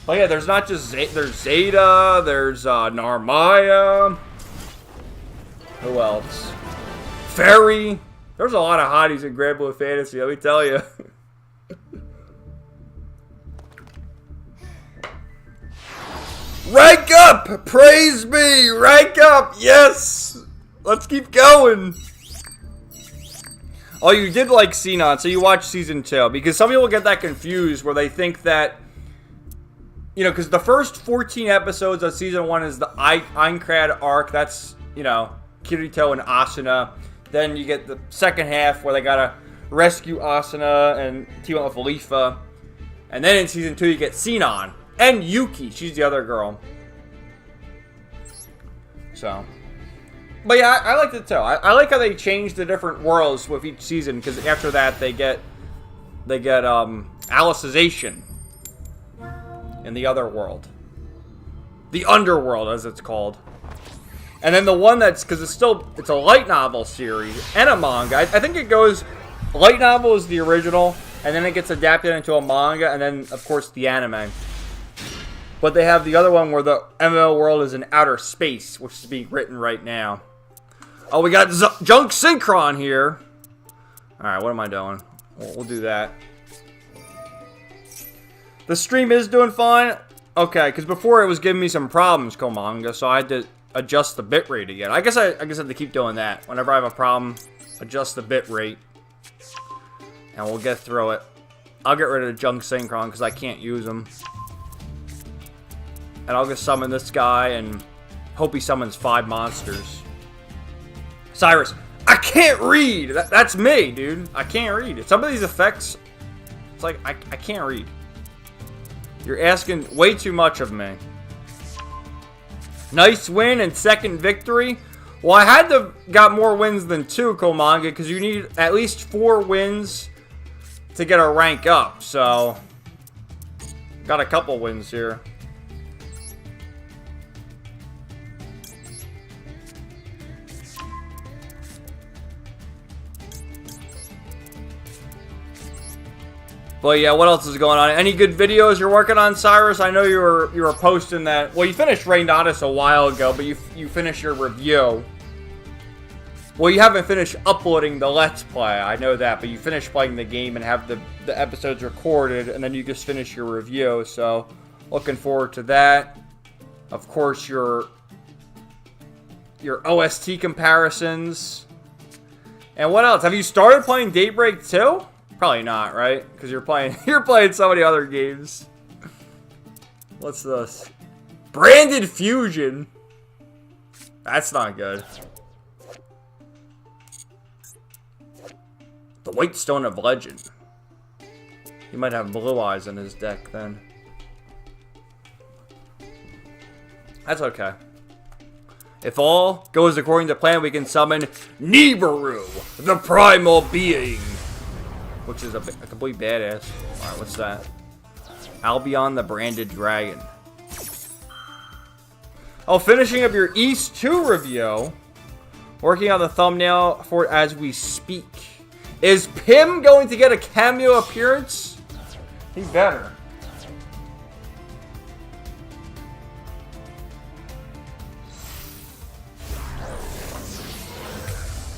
Oh yeah, there's not just Zeta. There's Zeta. There's Narmaya. Who else? Fairy. There's a lot of hotties in Granblue Fantasy, let me tell you. Rank up! Praise me! Rank up! Yes! Let's keep going! Oh, you did like Xenon, so you watched Season 2. Because some people get that confused where they think that, you know, because the first 14 episodes of Season 1 is the Aincrad arc. That's, you know, Kirito and Asuna. Then you get the second half where they gotta rescue Asuna and team up with Leafa. And then in Season 2 you get Xenon. And Yuki, she's the other girl. So, but yeah, I liked it too. I like how they change the different worlds with each season, because after that they get Alicization in the other world, the underworld as it's called. And then the one that's, because it's a light novel series and a manga. I think it goes, light novel is the original, and then it gets adapted into a manga, and then of course the anime. But they have the other one where the MMO world is in outer space, which is being written right now. Oh, we got Junk Synchron here. Alright, what am I doing? We'll do that. The stream is doing fine. Okay, because before it was giving me some problems, Komanga, so I had to adjust the bitrate again. I guess I have to keep doing that. Whenever I have a problem, adjust the bitrate. And we'll get through it. I'll get rid of Junk Synchron because I can't use him. And I'll just summon this guy and hope he summons 5 monsters. Cyrus, I can't read! That's me, dude. I can't read. Some of these effects, it's like, I can't read. You're asking way too much of me. Nice win and second victory. Well, I had to got more wins than 2, Komanga, because you need at least 4 wins to get a rank up. So, got a couple wins here. But yeah, what else is going on? Any good videos you're working on, Cyrus? I know you were posting that. Well, you finished Reynatus a while ago, but you finished your review. Well, you haven't finished uploading the Let's Play. I know that, but you finished playing the game and have the episodes recorded, and then you just finish your review. So, looking forward to that. Of course, your OST comparisons. And what else? Have you started playing Daybreak 2? Probably not, right? Because you're playing so many other games. What's this? Branded Fusion. That's not good. The White Stone of Legend. He might have blue eyes in his deck then. That's okay. If all goes according to plan, we can summon Nibiru, the Primal Being. Which is a complete badass. Alright, what's that? Albion the Branded Dragon. Oh, finishing up your East 2 review. Working on the thumbnail for it as we speak. Is Pim going to get a cameo appearance? He better.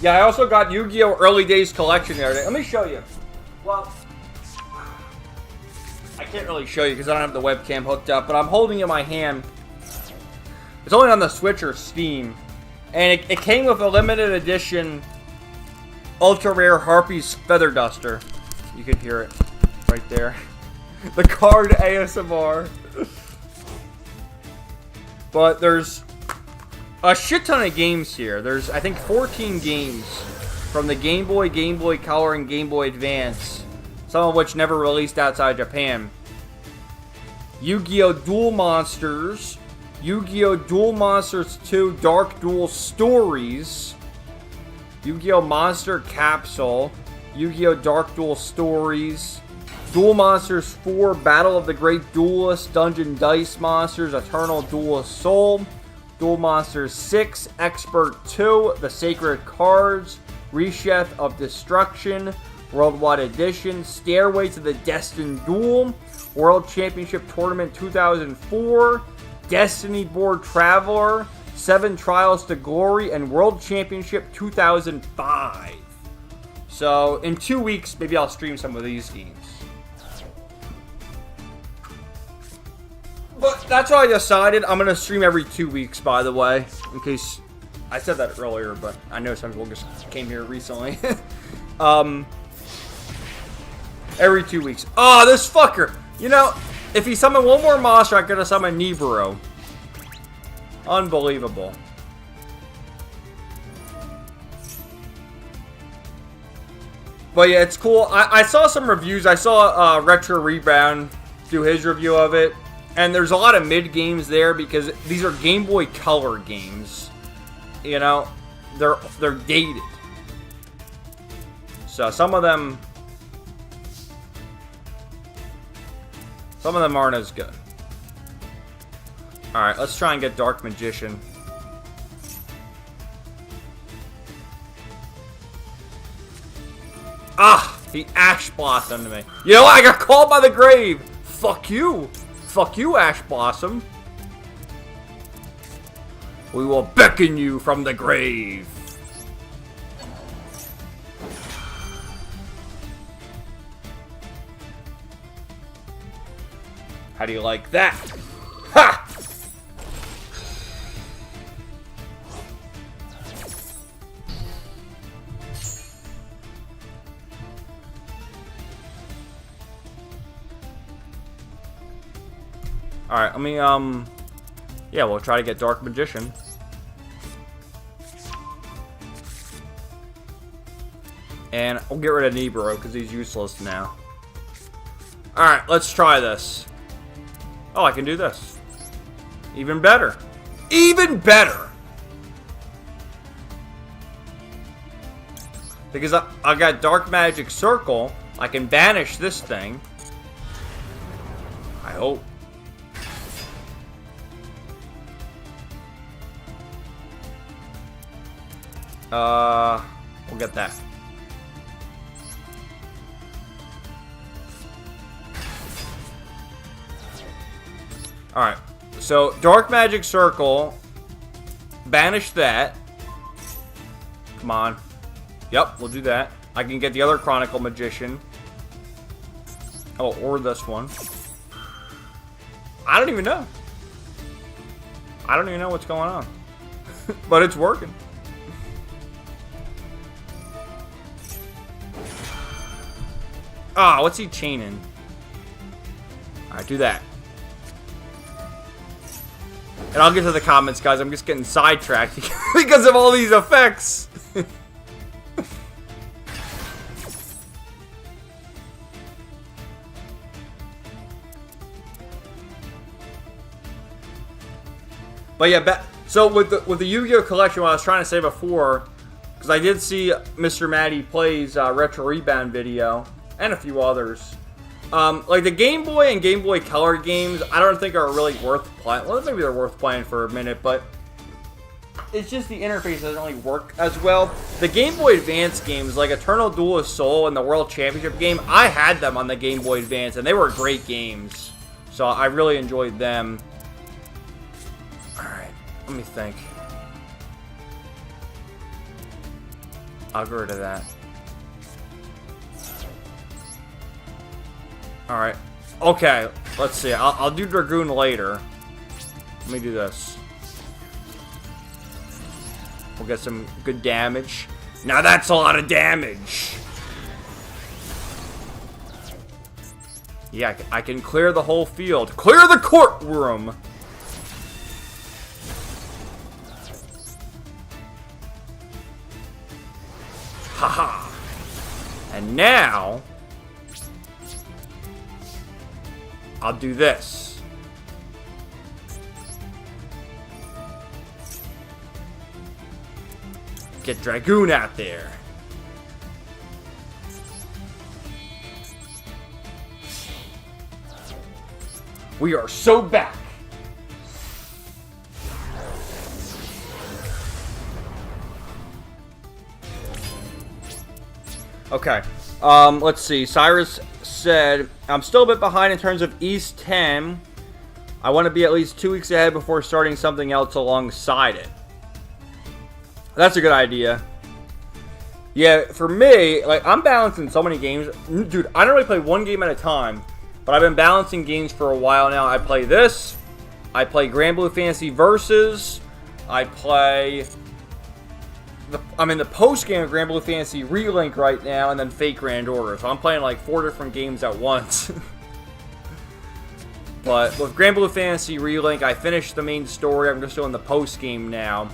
Yeah, I also got Yu-Gi-Oh! Early Days Collection the other day. Let me show you. Well, I can't really show you because I don't have the webcam hooked up, but I'm holding it in my hand. It's only on the Switch or Steam. And it came with a limited edition ultra rare Harpy's Feather Duster. You can hear it right there. The card ASMR. But there's a shit ton of games here. There's, I think, 14 games from the Game Boy, Game Boy Color, and Game Boy Advance. Some of which never released outside Japan. Yu-Gi-Oh! Duel Monsters. Yu-Gi-Oh! Duel Monsters 2 Dark Duel Stories. Yu-Gi-Oh! Monster Capsule. Yu-Gi-Oh! Dark Duel Stories. Duel Monsters 4 Battle of the Great Duelists. Dungeon Dice Monsters. Eternal Duelist Soul. Duel Monsters 6 Expert 2 The Sacred Cards. Reshef of Destruction. Worldwide Edition. Stairway to the Destined Duel. World Championship Tournament 2004. Destiny Board Traveler. 7 Trials to Glory. And World Championship 2005. So, in 2 weeks, maybe I'll stream some of these games. But that's what I decided. I'm going to stream every 2 weeks, by the way. In case... I said that earlier, but I know some people just came here recently. Every 2 weeks. Oh, this fucker! You know, if he summoned one more monster, I could have summoned Niburo. Unbelievable. But yeah, it's cool. I saw some reviews. I saw Retro Rebound do his review of it. And there's a lot of mid games there because these are Game Boy Color games. You know, they're dated. So some of them aren't as good. Alright, let's try and get Dark Magician. Ah! He Ash Blossomed me. You know what? I got called by the grave! Fuck you! Fuck you, Ash Blossom. We will beckon you from the grave. How do you like that? Ha! Alright, let me, yeah, we'll try to get Dark Magician. And we'll get rid of Niburo, because he's useless now. Alright, let's try this. Oh, I can do this. Even better. Even better! Because I got Dark Magic Circle, I can banish this thing. I hope. We'll get that. Alright, so Dark Magic Circle, banish that. Come on. Yep, we'll do that. I can get the other Chronicle Magician. Oh, or this one. I don't even know. I don't even know what's going on. But it's working. Ah, what's he chaining? Alright, do that. And I'll get to the comments, guys. I'm just getting sidetracked because of all these effects. But yeah, so with the Yu-Gi-Oh! Collection, what I was trying to say before, because I did see Mr. Matty Plays Retro Rebound video, and a few others. Like the Game Boy and Game Boy Color games, I don't think are really worth playing. Well, maybe they're worth playing for a minute, but it's just the interface doesn't really work as well. The Game Boy Advance games, like Eternal Duelist Soul and the World Championship game, I had them on the Game Boy Advance, and they were great games. So I really enjoyed them. Alright, let me think. I'll get rid of that. Alright. Okay, let's see. I'll do Dragoon later. Let me do this. We'll get some good damage. Now that's a lot of damage! Yeah, I can clear the whole field. Clear the courtroom! Haha! And now... I'll do this. Get Dragoon out there. We are so back. Okay. Let's see. Cyrus said, I'm still a bit behind in terms of East 10. I want to be at least 2 weeks ahead before starting something else alongside it. That's a good idea. Yeah, for me, like, I'm balancing so many games. Dude, I don't really play one game at a time, but I've been balancing games for a while now. I play this. I play Granblue Fantasy Versus. I'm in the post-game of Granblue Fantasy Relink right now, and then Fake Grand Order. So I'm playing like 4 different games at once. But with Granblue Fantasy Relink, I finished the main story. I'm just doing the post-game now.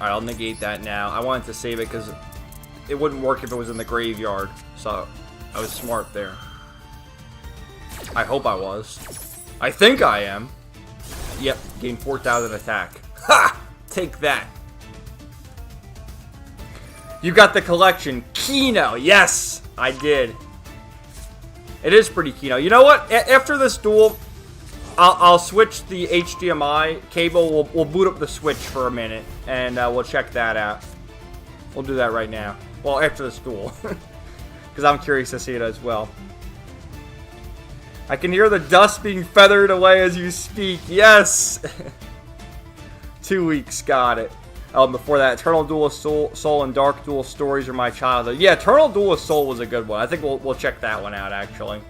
Alright, I'll negate that now. I wanted to save it because it wouldn't work if it was in the graveyard. So I was smart there. I hope I was. I think I am. Yep, gained 4,000 attack. Ha! Take that. You got the collection. Kino. Yes, I did. It is pretty Kino. You know what? After this duel, I'll switch the HDMI cable. We'll boot up the Switch for a minute, and we'll check that out. We'll do that right now. Well, after this duel. Because I'm curious to see it as well. I can hear the dust being feathered away as you speak. Yes! 2 weeks, got it. Before that, Eternal Duel of Soul and Dark Duel Stories are my childhood. Yeah, Eternal Duel of Soul was a good one. I think we'll check that one out, actually.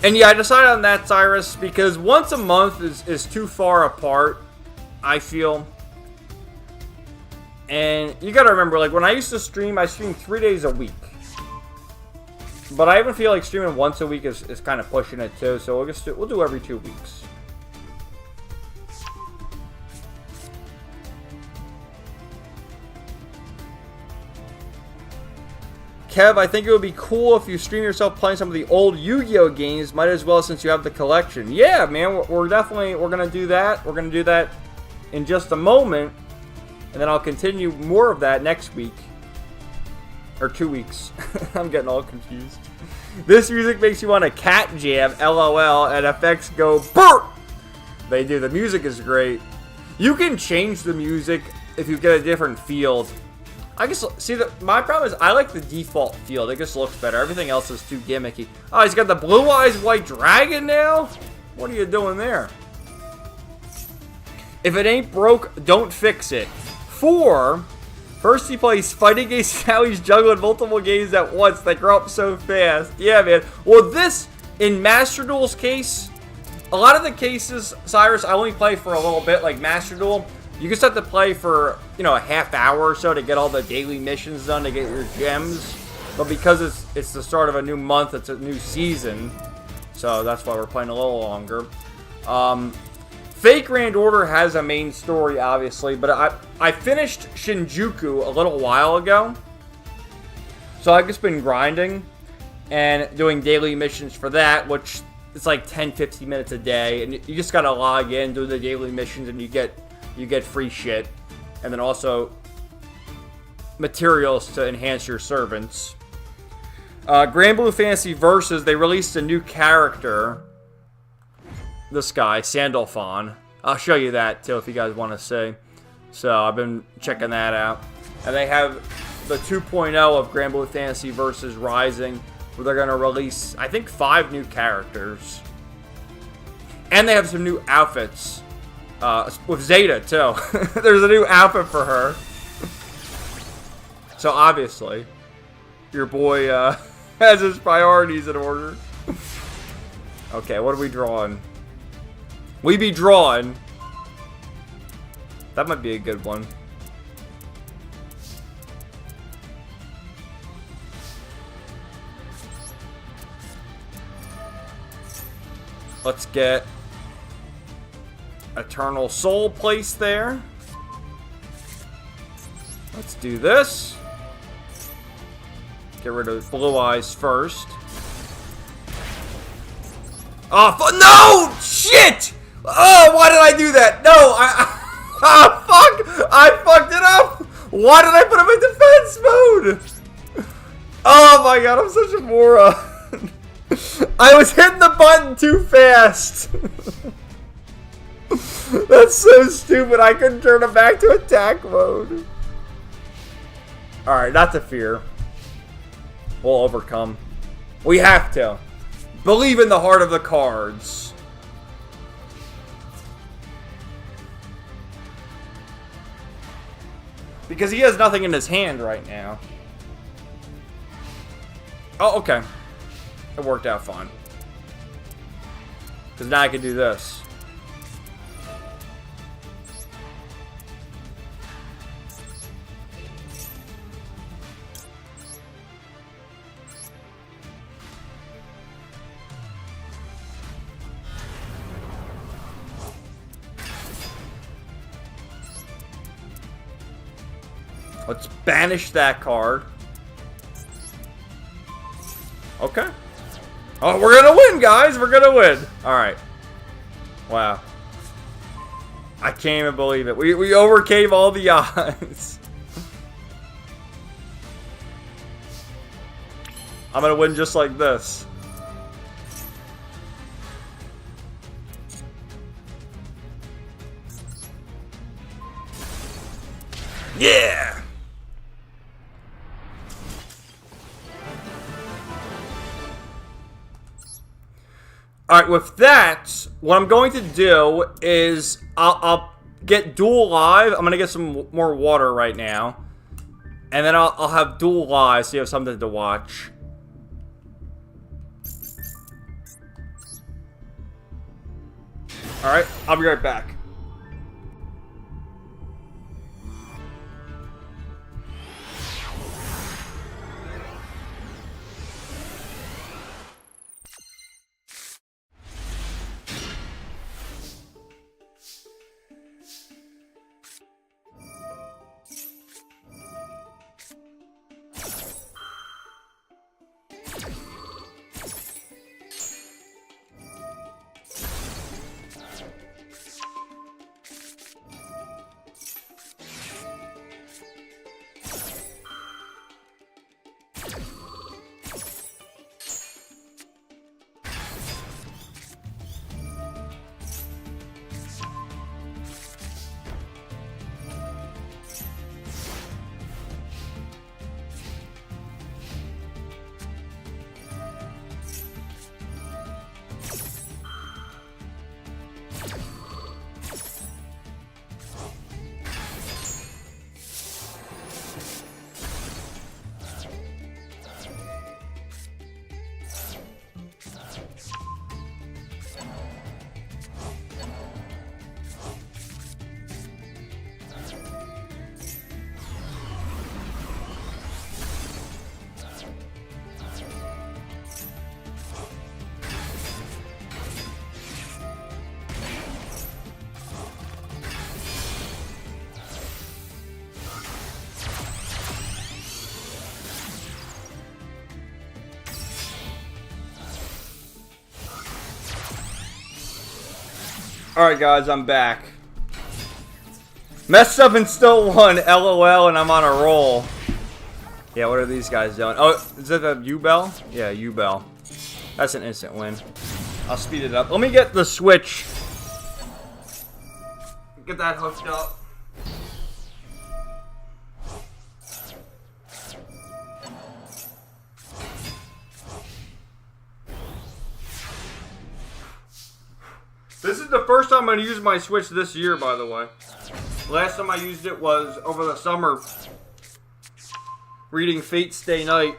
And yeah, I decided on that, Cyrus, because once a month is too far apart, I feel. And you gotta remember, like, when I used to stream, I streamed 3 days a week. But I even feel like streaming once a week is kind of pushing it, too. So we'll do every 2 weeks. Kev, I think it would be cool if you stream yourself playing some of the old YuGiOh games. Might as well since you have the collection. Yeah, man, we're gonna do that. We're gonna do that in just a moment, and then I'll continue more of that next week or 2 weeks. I'm getting all confused. This music makes you want a cat jam. LOL. And effects go burp. They do. The music is great. You can change the music if you get a different field. I guess, see, my problem is I like the default field. It just looks better. Everything else is too gimmicky. Oh, he's got the Blue Eyes White Dragon now? What are you doing there? If it ain't broke, don't fix it. 4, first he plays fighting games, now he's juggling multiple games at once. They grow up so fast. Yeah, man. Well, this, in Master Duel's case, a lot of the cases, Cyrus, I only play for a little bit, like Master Duel. You just have to play for, you know, a half hour or so to get all the daily missions done, to get your gems. But because it's the start of a new month, it's a new season. So that's why we're playing a little longer. Fake Grand Order has a main story, obviously. But I finished Shinjuku a little while ago. So I've just been grinding and doing daily missions for that, which it's like 10-15 minutes a day. And you just got to log in, do the daily missions, and you get free shit, and then also materials to enhance your servants. Granblue Fantasy Versus, they released a new character. This guy, Sandalphon. I'll show you that too if you guys want to see. So I've been checking that out. And they have the 2.0 of Granblue Fantasy Versus Rising, where they're going to release, I think, 5 new characters. And they have some new outfits. with Zeta, too. There's a new outfit for her. So, obviously, your boy has his priorities in order. Okay, what are we drawing? We be drawing. That might be a good one. Let's get Eternal Soul placed there. Let's do this. Get rid of Blue Eyes first. Oh, no! Shit! Oh, why did I do that? No, oh, fuck! I fucked it up! Why did I put him in defense mode? Oh my god, I'm such a moron. I was hitting the button too fast. That's so stupid. I couldn't turn him back to attack mode. Alright, not to fear. We'll overcome. We have to. Believe in the heart of the cards. Because he has nothing in his hand right now. Oh, okay. It worked out fine. Because now I can do this. Let's banish that card. Okay. Oh, we're gonna win, guys. We're gonna win. Alright. Wow. I can't even believe it. We overcame all the odds. I'm gonna win just like this. Yeah! Alright, with that, what I'm going to do is I'll get Duel live. I'm going to get some more water right now. And then I'll have Duel live so you have something to watch. Alright, I'll be right back. Alright guys, I'm back. Messed up and still won, LOL, and I'm on a roll. Yeah, what are these guys doing? Oh, is that a YuGiOh? Yeah, YuGiOh. That's an instant win. I'll speed it up. Let me get the Switch. Get that hooked up. This is the the first time I'm going to use my Switch this year, by the way. Last time I used it was over the summer. Reading Fate Stay Night.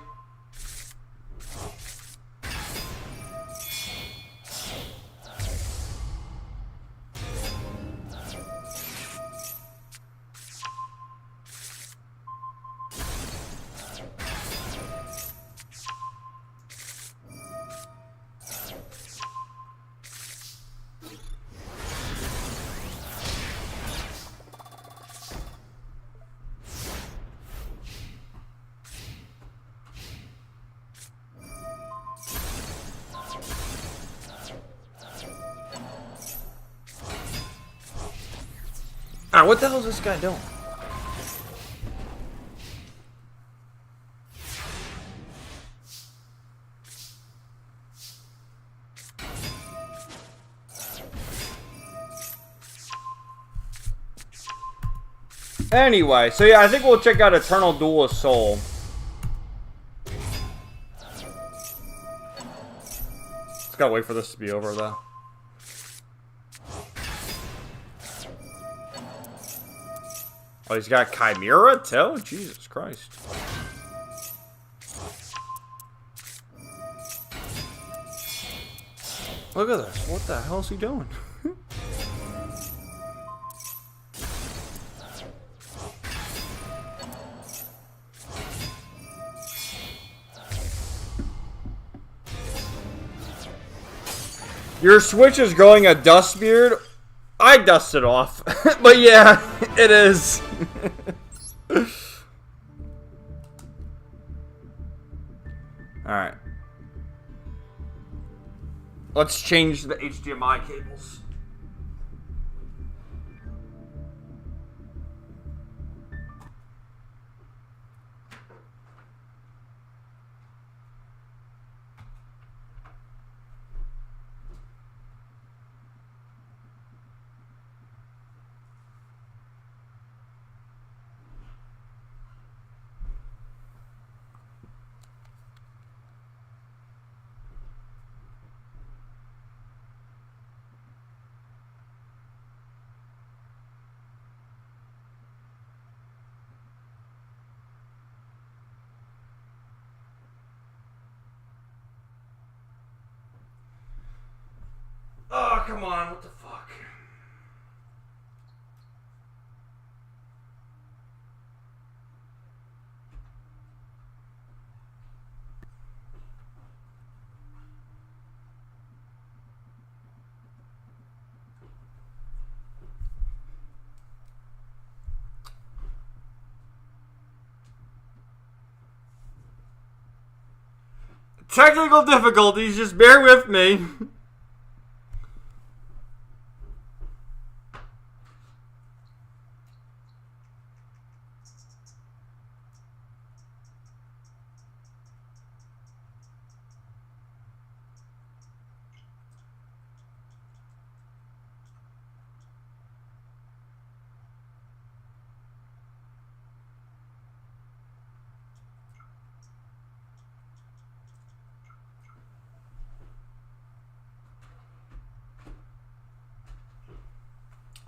Alright, what the hell is this guy doing? Anyway, so yeah, I think we'll check out Eternal Duel of Soul. Just gotta wait for this to be over, though. Oh, he's got Chimera, too? Jesus Christ. Look at this. What the hell is he doing? Your Switch is growing a dust beard? I dusted off. But yeah, it is. Alright. Let's change the HDMI cables. Oh, come on, what the fuck? Technical difficulties, just bear with me.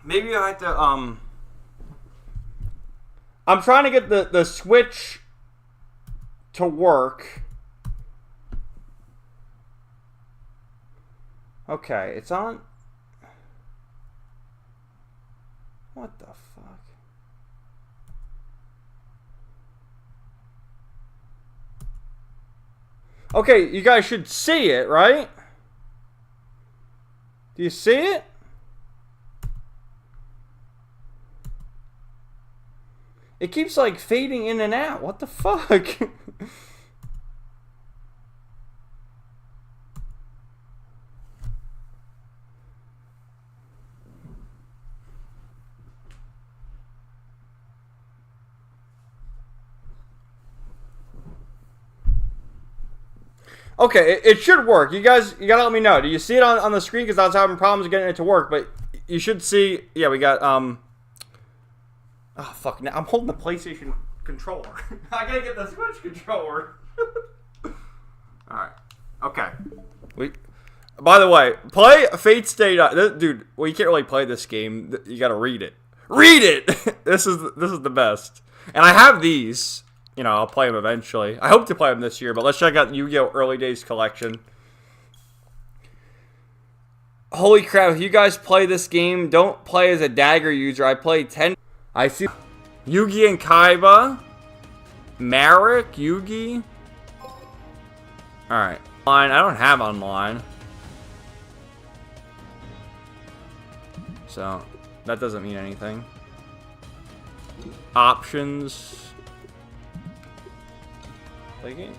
Maybe I have to, I'm trying to get the Switch to work. Okay, it's on. What the fuck? Okay, you guys should see it, right? Do you see it? It keeps like fading in and out. What the fuck? Okay, it should work. You guys, you gotta let me know. Do you see it on the screen? Because I was having problems getting it to work. But you should see. Yeah, we got oh fuck! Now I'm holding the PlayStation controller. I gotta get the Switch controller. All right. Okay. By the way, play Fate Stay Night. Dude, well, you can't really play this game. You gotta read it. Read it! This is the best. And I have these. You know, I'll play them eventually. I hope to play them this year, but let's check out Yu-Gi-Oh! Early Days Collection. Holy crap, if you guys play this game, don't play as a dagger user. I play 10. I see Yugi and Kaiba. Marek, Yugi. Alright. I don't have online. So, that doesn't mean anything. Options. Play games.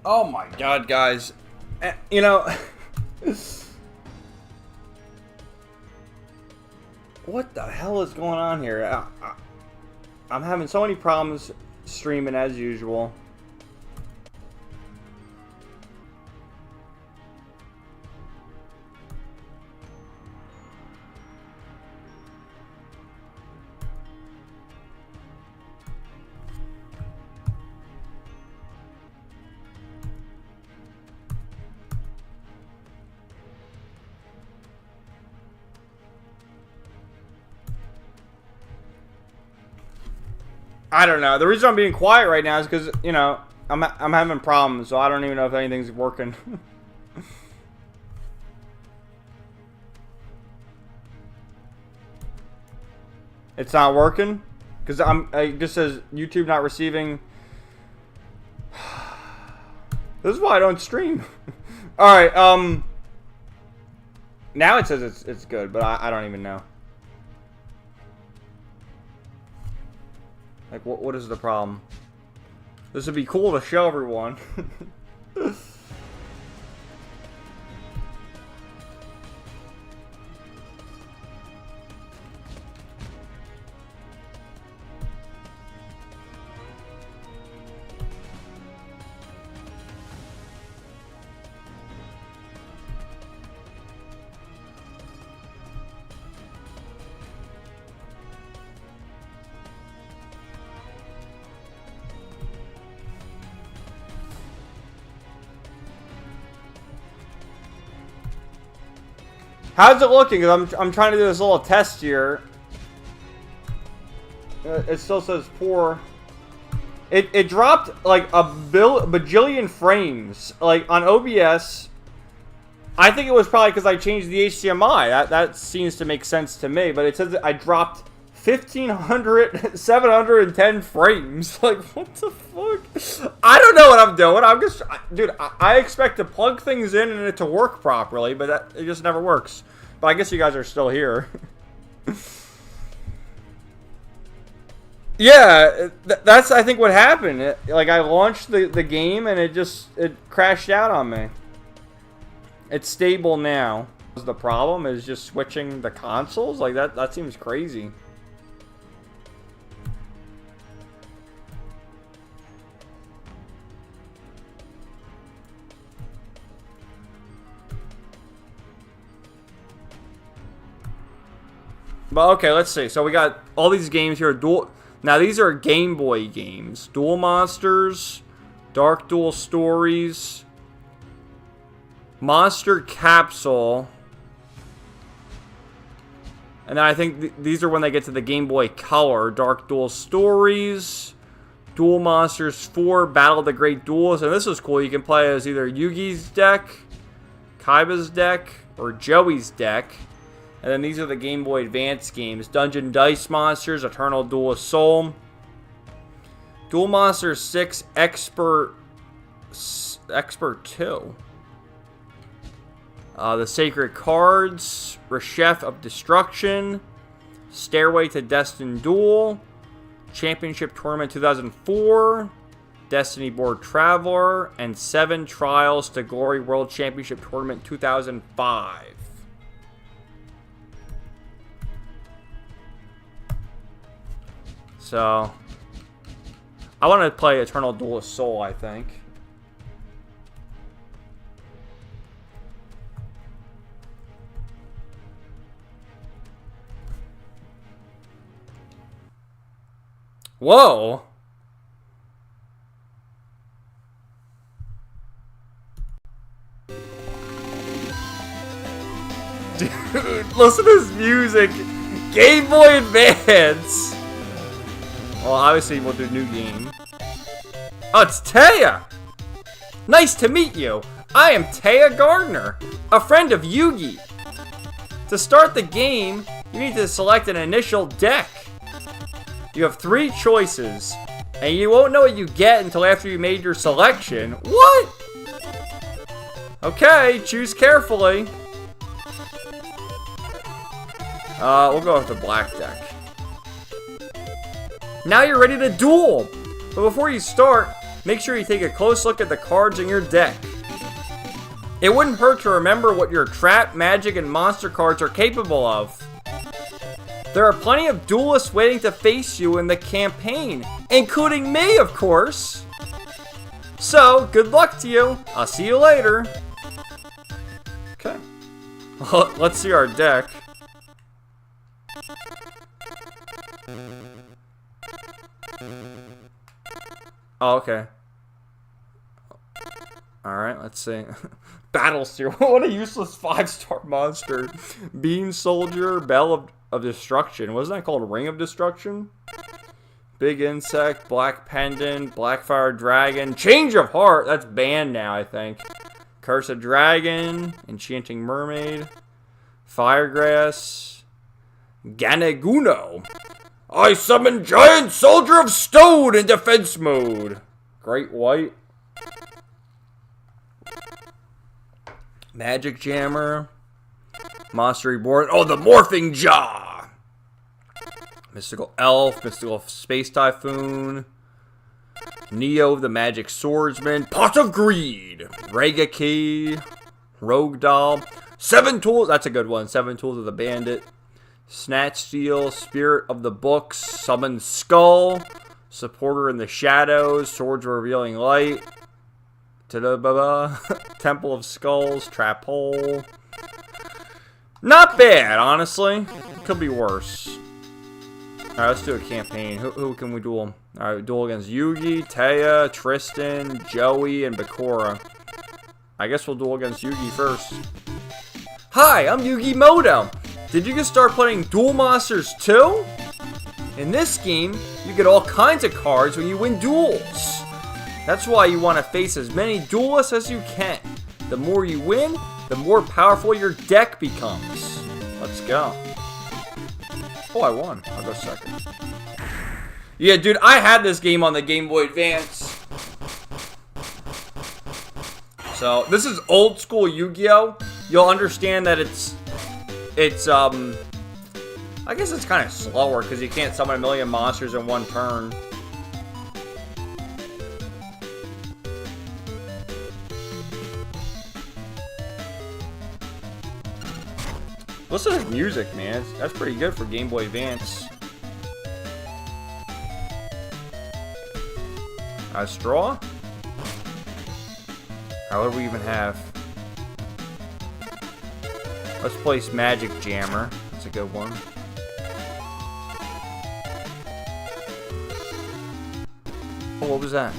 Oh my god, guys. You know, what the hell is going on here? I'm having so many problems streaming as usual. I don't know. The reason I'm being quiet right now is because, you know, I'm having problems, so I don't even know if anything's working. It's not working? Because it just says YouTube not receiving. This is why I don't stream. Alright, now it says it's good, but I don't even know. Like, what is the problem? This would be cool to show everyone. How's it looking? Because I'm trying to do this little test here. It still says poor. It dropped like a bajillion frames. Like on OBS. I think it was probably because I changed the HDMI. That seems to make sense to me. But it says that I dropped 710 frames. Like, what the fuck? I don't know what I'm doing. I'm just, dude, I expect to plug things in and it to work properly, but it just never works. But I guess you guys are still here. Yeah, that's, I think, what happened. Like, I launched the game and it crashed out on me. It's stable now. The problem is just switching the consoles? Like, that seems crazy. But okay, let's see. So we got all these games here. Now these are Game Boy games. Duel Monsters, Dark Duel Stories, Monster Capsule, and then I think these are when they get to the Game Boy Color. Dark Duel Stories, Duel Monsters 4, Battle of the Great Duels, and this is cool. You can play as either Yugi's deck, Kaiba's deck, or Joey's deck. And then these are the Game Boy Advance games. Dungeon Dice Monsters, Eternal Duel of Soul, Duel Monsters 6, Expert 2. The Sacred Cards, Rechef of Destruction, Stairway to Destined Duel, Championship Tournament 2004, Destiny Board Traveler, and 7 Trials to Glory World Championship Tournament 2005. So, I want to play Eternal Duel of Soul, I think. Whoa! Dude, listen to this music! Game Boy Advance! Well, obviously we'll do new game. Oh, it's Taya! Nice to meet you! I am Taya Gardner, a friend of Yugi. To start the game, you need to select an initial deck. You have 3 choices, and you won't know what you get until after you made your selection. What? Okay, choose carefully. We'll go with the black deck. Now you're ready to duel! But before you start, make sure you take a close look at the cards in your deck. It wouldn't hurt to remember what your trap, magic, and monster cards are capable of. There are plenty of duelists waiting to face you in the campaign, including me, of course. So, good luck to you. I'll see you later. Okay. Let's see our deck. Oh, okay. Alright, let's see. Battle Steel. What a useless 5-star monster. Beam Soldier, Bell of Destruction. Wasn't that called Ring of Destruction? Big Insect, Black Pendant, Blackfire Dragon, Change of Heart. That's banned now, I think. Cursed Dragon, Enchanting Mermaid, Firegrass, Ganeguno. I summon Giant Soldier of Stone in defense mode. Great White. Magic Jammer. Monster Reborn. Oh, the Morphing Jaw. Mystical Elf. Mystical Space Typhoon. Neo the Magic Swordsman. Pot of Greed. Regaki. Rogue Doll. 7 Tools. That's a good one. 7 Tools of the Bandit. Snatch Steel, Spirit of the Books, Summon Skull, Supporter in the Shadows, Swords Revealing Light, Temple of Skulls, Trap Hole. Not bad, honestly. Could be worse. Alright, let's do a campaign. Who can we duel? Alright, duel against Yugi, Taya, Tristan, Joey, and Bakura. I guess we'll duel against Yugi first. Hi, I'm Yugi Moto. Did you just start playing Duel Monsters 2? In this game, you get all kinds of cards when you win duels. That's why you want to face as many duelists as you can. The more you win, the more powerful your deck becomes. Let's go. Oh, I won. I'll go second. Yeah, dude, I had this game on the Game Boy Advance. So, this is old school YuGiOh. You'll understand that it's I guess it's kind of slower because you can't summon a million monsters in one turn. Listen to this music, man. That's pretty good for Game Boy Advance. Straw? What do we even have? Let's place Magic Jammer. That's a good one. Oh, what was that?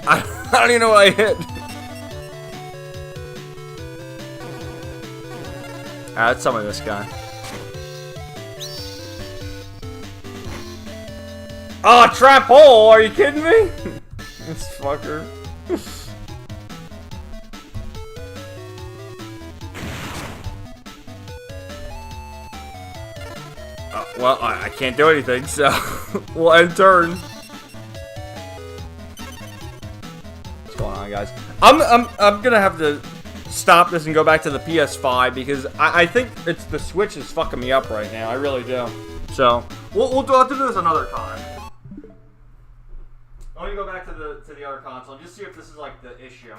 I don't even know what I hit. Alright, let's summon this guy. Oh, Trap Hole! Are you kidding me? This fucker. Well, I can't do anything, so we'll end turn. What's going on, guys? I'm gonna have to stop this and go back to the PS5 because I think it's the Switch is fucking me up right now. I really do. So we'll have to do this another time. Let me go back to the other console and just see if this is like the issue.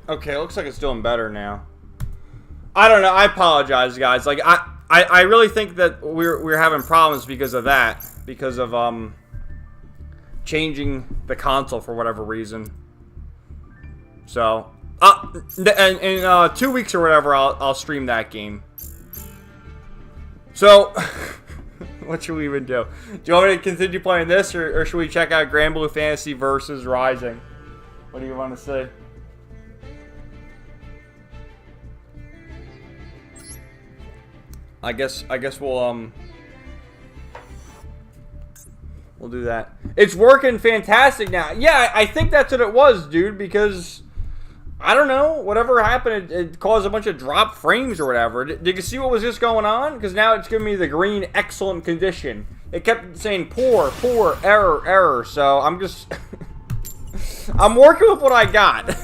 Okay, looks like it's doing better now. I don't know. I apologize, guys. Like I really think that we're having problems because of that, because of changing the console for whatever reason. So in 2 weeks or whatever, I'll stream that game. So what should we even do? Do you want me to continue playing this, or should we check out Granblue Fantasy Versus Rising? What do you want to say? I guess we'll do that. It's working fantastic now. Yeah, I think that's what it was, dude, because I don't know, whatever happened, it caused a bunch of drop frames or whatever. Did you see what was just going on? Because now it's giving me the green excellent condition. It kept saying poor, error. So I'm just I'm working with what I got.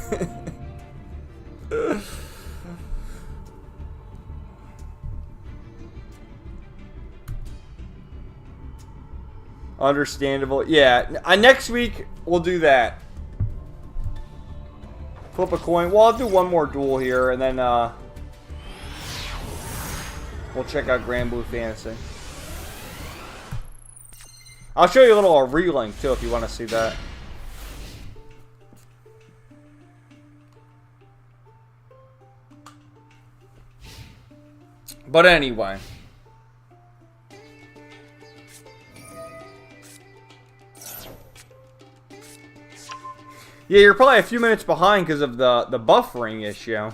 Understandable. Yeah, next week we'll do that. Flip a coin. Well, I'll do one more duel here, and then we'll check out Granblue Fantasy. I'll show you a little Relink too if you want to see that. But anyway. Yeah, you're probably a few minutes behind because of the buffering issue.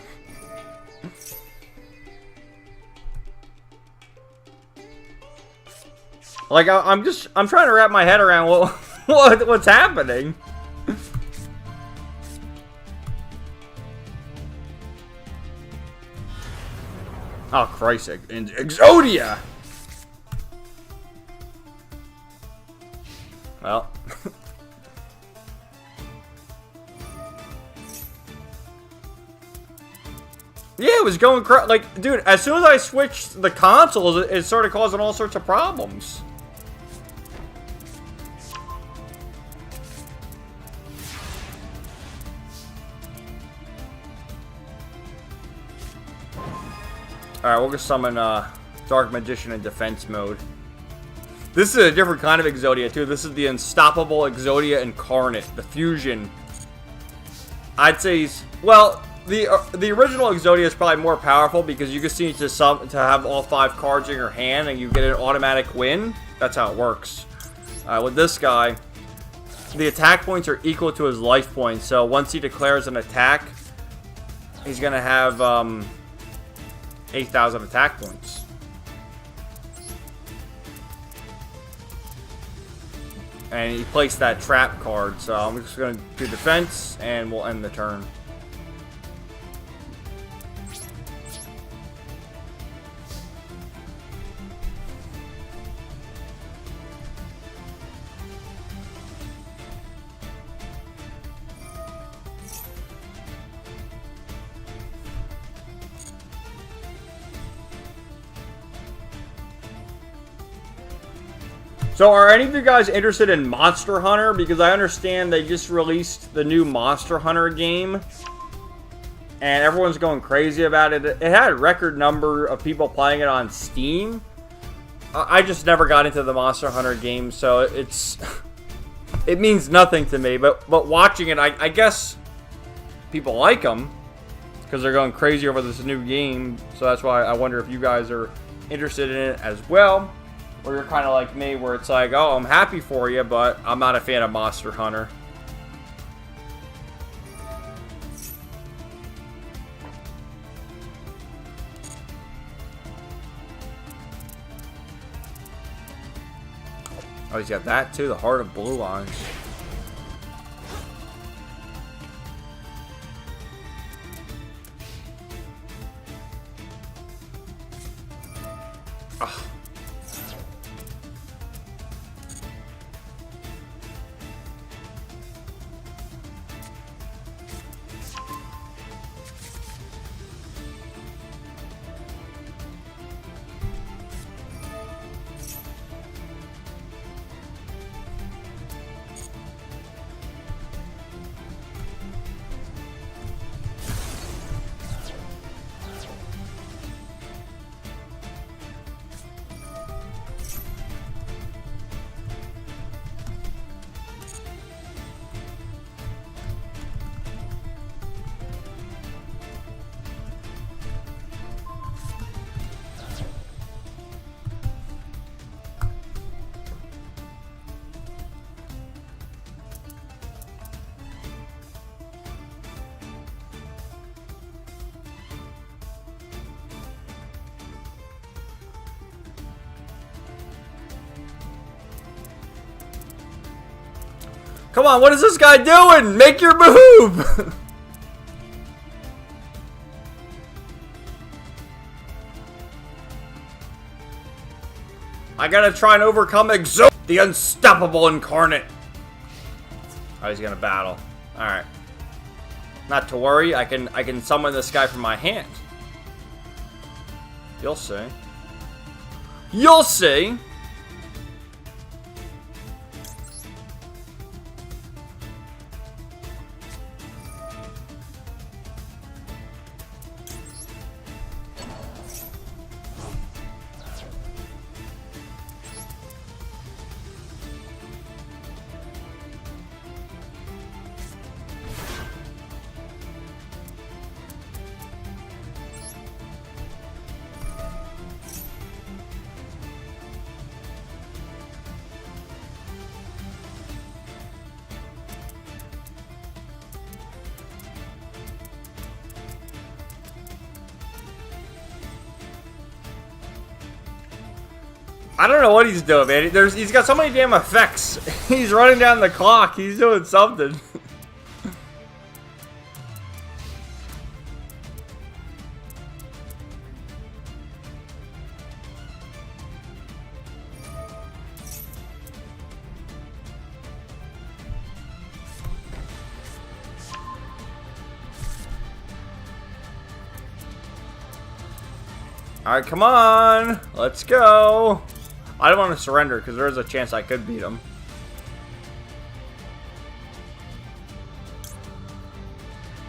Like I'm trying to wrap my head around what's happening. Oh Christ! Exodia. Well. Yeah, it was going like, dude, as soon as I switched the consoles, it started causing all sorts of problems. Alright, we'll just summon Dark Magician in defense mode. This is a different kind of Exodia, too. This is the Unstoppable Exodia Incarnate, the Fusion. I'd say he's, well, the original Exodia is probably more powerful because you just need to have all 5 cards in your hand and you get an automatic win. That's how it works. With this guy, the attack points are equal to his life points. So once he declares an attack, he's gonna have 8,000 attack points. And he placed that trap card, so I'm just gonna do defense and we'll end the turn. So are any of you guys interested in Monster Hunter? Because I understand they just released the new Monster Hunter game. And everyone's going crazy about it. It had a record number of people playing it on Steam. I just never got into the Monster Hunter game, so it means nothing to me. But watching it, I guess people like them because they're going crazy over this new game. So that's why I wonder if you guys are interested in it as well. Or you're kind of like me, where it's like, oh, I'm happy for you, but I'm not a fan of Monster Hunter. Oh, he's got that too, the Heart of Blue Eyes. Ugh. Come on, what is this guy doing? Make your move! I gotta try and overcome Exo, the unstoppable incarnate. Oh, he's gonna battle. Alright. Not to worry, I can summon this guy from my hand. You'll see. You'll see! I don't know what he's doing, man. He's got so many damn effects. He's running down the clock. He's doing something. Alright, come on. Let's go. I don't want to surrender because there is a chance I could beat him.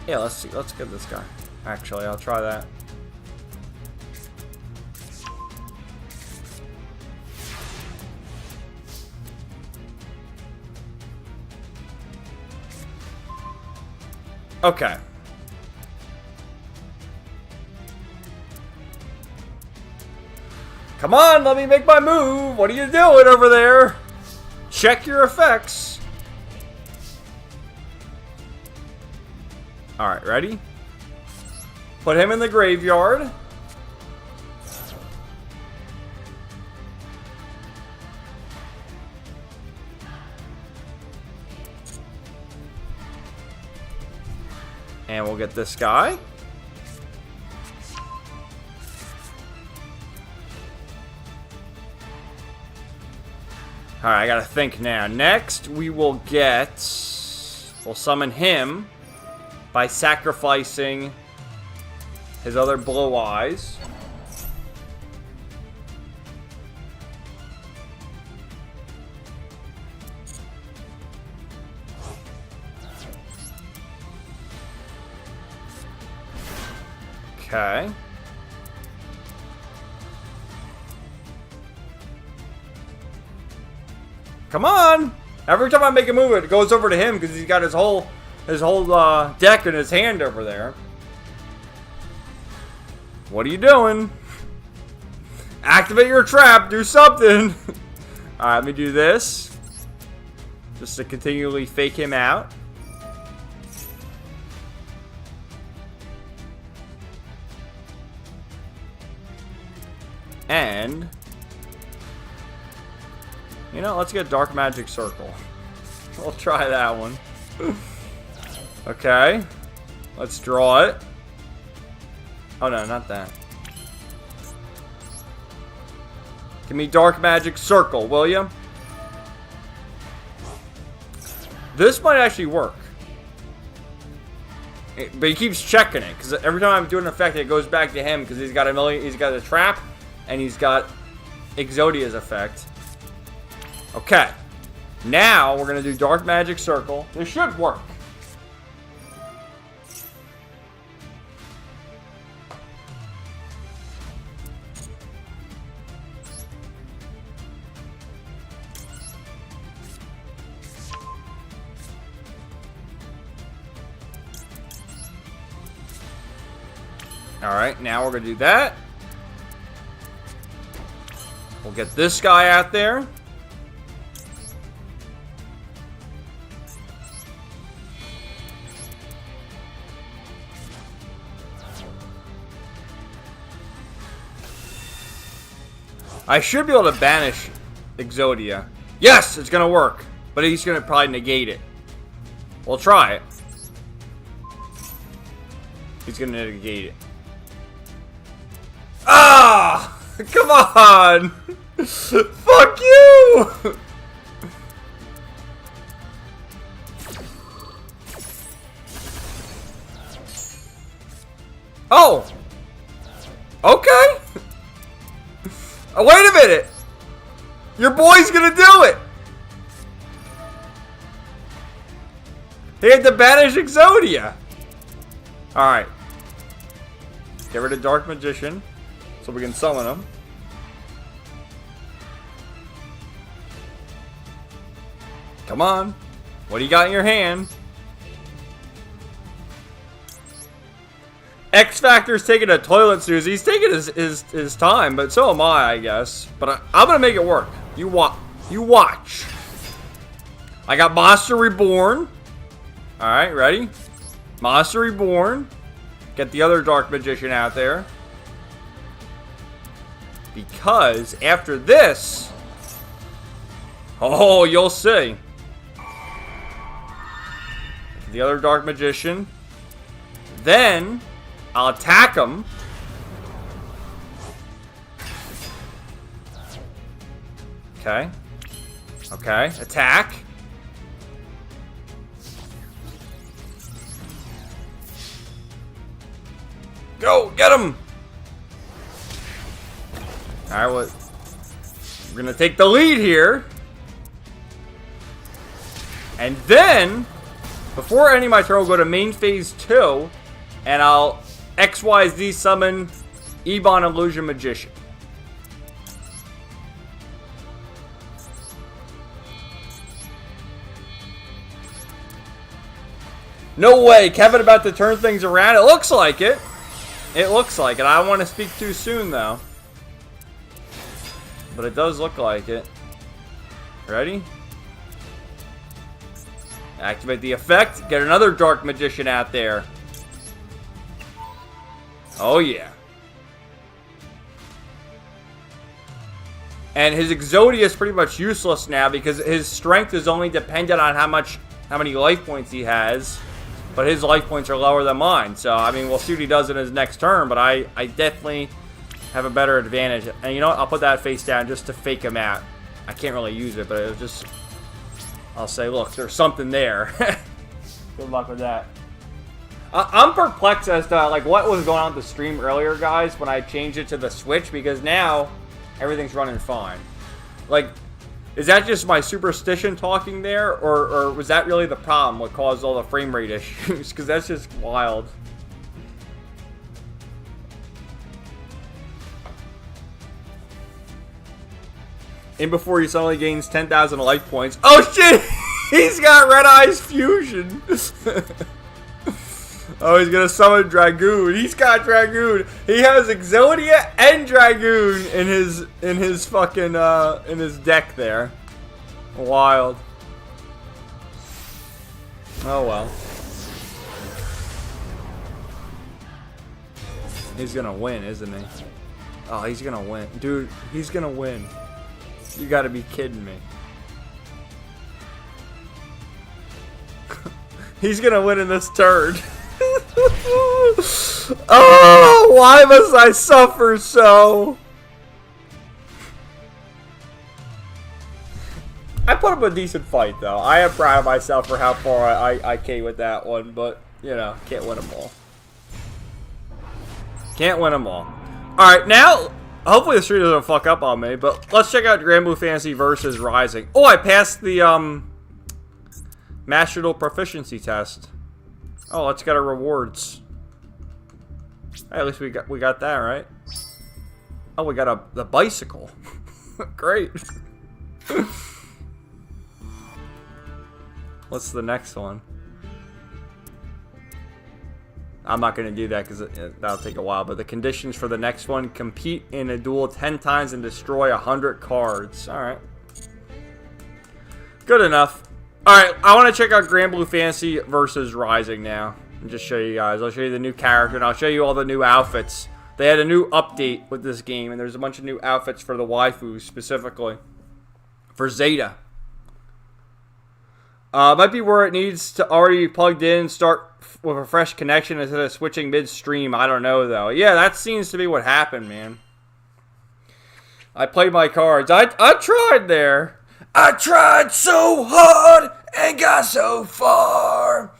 Yeah, let's see. Let's get this guy. Actually, I'll try that. Okay. Come on, let me make my move. What are you doing over there? Check your effects. Alright, ready? Put him in the graveyard. And we'll get this guy. Alright, I gotta think now. Next, we will get... We'll summon him by sacrificing his other blue eyes. Okay. Come on! Every time I make a move, it goes over to him because he's got his whole deck in his hand over there. What are you doing? Activate your trap. Do something. Alright, let me do this. Just to continually fake him out. And... you know, let's get Dark Magic Circle. We'll try that one. Okay. Let's draw it. Oh no, not that. Give me Dark Magic Circle, will you? This might actually work. But he keeps checking it, because every time I'm doing an effect, it goes back to him, because he's got a trap, and he's got Exodia's effect. Okay. Now, we're going to do Dark Magic Circle. This should work. Alright, now we're going to do that. We'll get this guy out there. I should be able to banish Exodia. Yes, it's going to work. But he's going to probably negate it. We'll try it. He's going to negate it. Ah! Come on! Fuck you! Oh! Okay! Oh, wait a minute! Your boy's gonna do it! He had to banish Exodia! Alright. Get rid of Dark Magician. So we can summon him. Come on. What do you got in your hand? X Factor's taking a toilet snooze. He's taking his time, but so am I guess. But I'm gonna make it work. You watch. I got Monster Reborn. Alright, ready? Monster Reborn. Get the other Dark Magician out there. Because after this... oh, you'll see. The other Dark Magician. Then... I'll attack him. Okay. Okay. Attack. Go! Get him! Alright, well, we're gonna take the lead here. And then, before ending my turn, we'll go to main phase 2. And I'll XYZ summon Ebon Illusion Magician. No way, Kevin about to turn things around. It looks like it. It looks like it. I don't want to speak too soon though. But it does look like it. Ready? Activate the effect. Get another Dark Magician out there. Oh yeah. And his Exodia is pretty much useless now because his strength is only dependent on how many life points he has. But his life points are lower than mine. So, I mean, we'll see what he does in his next turn. But I definitely have a better advantage. And you know what? I'll put that face down just to fake him out. I can't really use it, but it was just... I'll say, look, there's something there. Good luck with that. I'm perplexed as to, like, what was going on with the stream earlier, guys, when I changed it to the Switch. Because now, everything's running fine. Like... Is that just my superstition talking there, or was that really the problem? What caused all the frame rate issues? Because that's just wild. In before he suddenly gains 10,000 life points. Oh shit! He's got Red Eyes Fusion! Oh, he's gonna summon Dragoon. He's got Dragoon. He has Exodia and Dragoon in his fucking in his deck there. Wild. Oh well. He's gonna win, isn't he? Oh, he's gonna win. Dude, he's gonna win. You gotta be kidding me. He's gonna win in this turn. Oh, why must I suffer so? I put up a decent fight, though. I am proud of myself for how far I came with that one, but, you know, can't win them all. Can't win them all. Alright, now, hopefully the stream doesn't fuck up on me, but let's check out Granblue Fantasy Versus Rising. Oh, I passed the, Master Duel Proficiency Test. Oh, let's get our rewards. Hey, at least we got that, right? Oh, we got the bicycle. Great. What's the next one? I'm not going to do that because that'll take a while. But the conditions for the next one: compete in a duel 10 times and destroy 100 cards. All right. Good enough. All right, I want to check out Granblue Fantasy Versus Rising now. And just show you guys. I'll show you the new character, and I'll show you all the new outfits. They had a new update with this game, and there's a bunch of new outfits for the waifus, specifically. For Zeta. Might be where it needs to already be plugged in, start with a fresh connection instead of switching mid-stream. I don't know, though. Yeah, that seems to be what happened, man. I played my cards. I tried there. I tried so hard and got so far.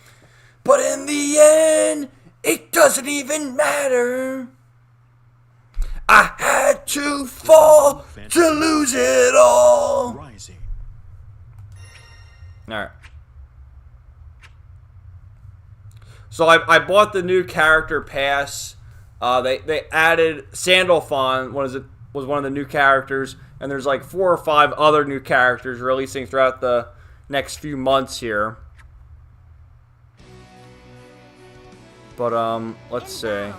But in the end, it doesn't even matter. I had to fall to lose it all. Alright. So I bought the new character pass. They added Sandalphon was one of the new characters, and there's like 4 or 5 other new characters releasing throughout the next few months here. But let's see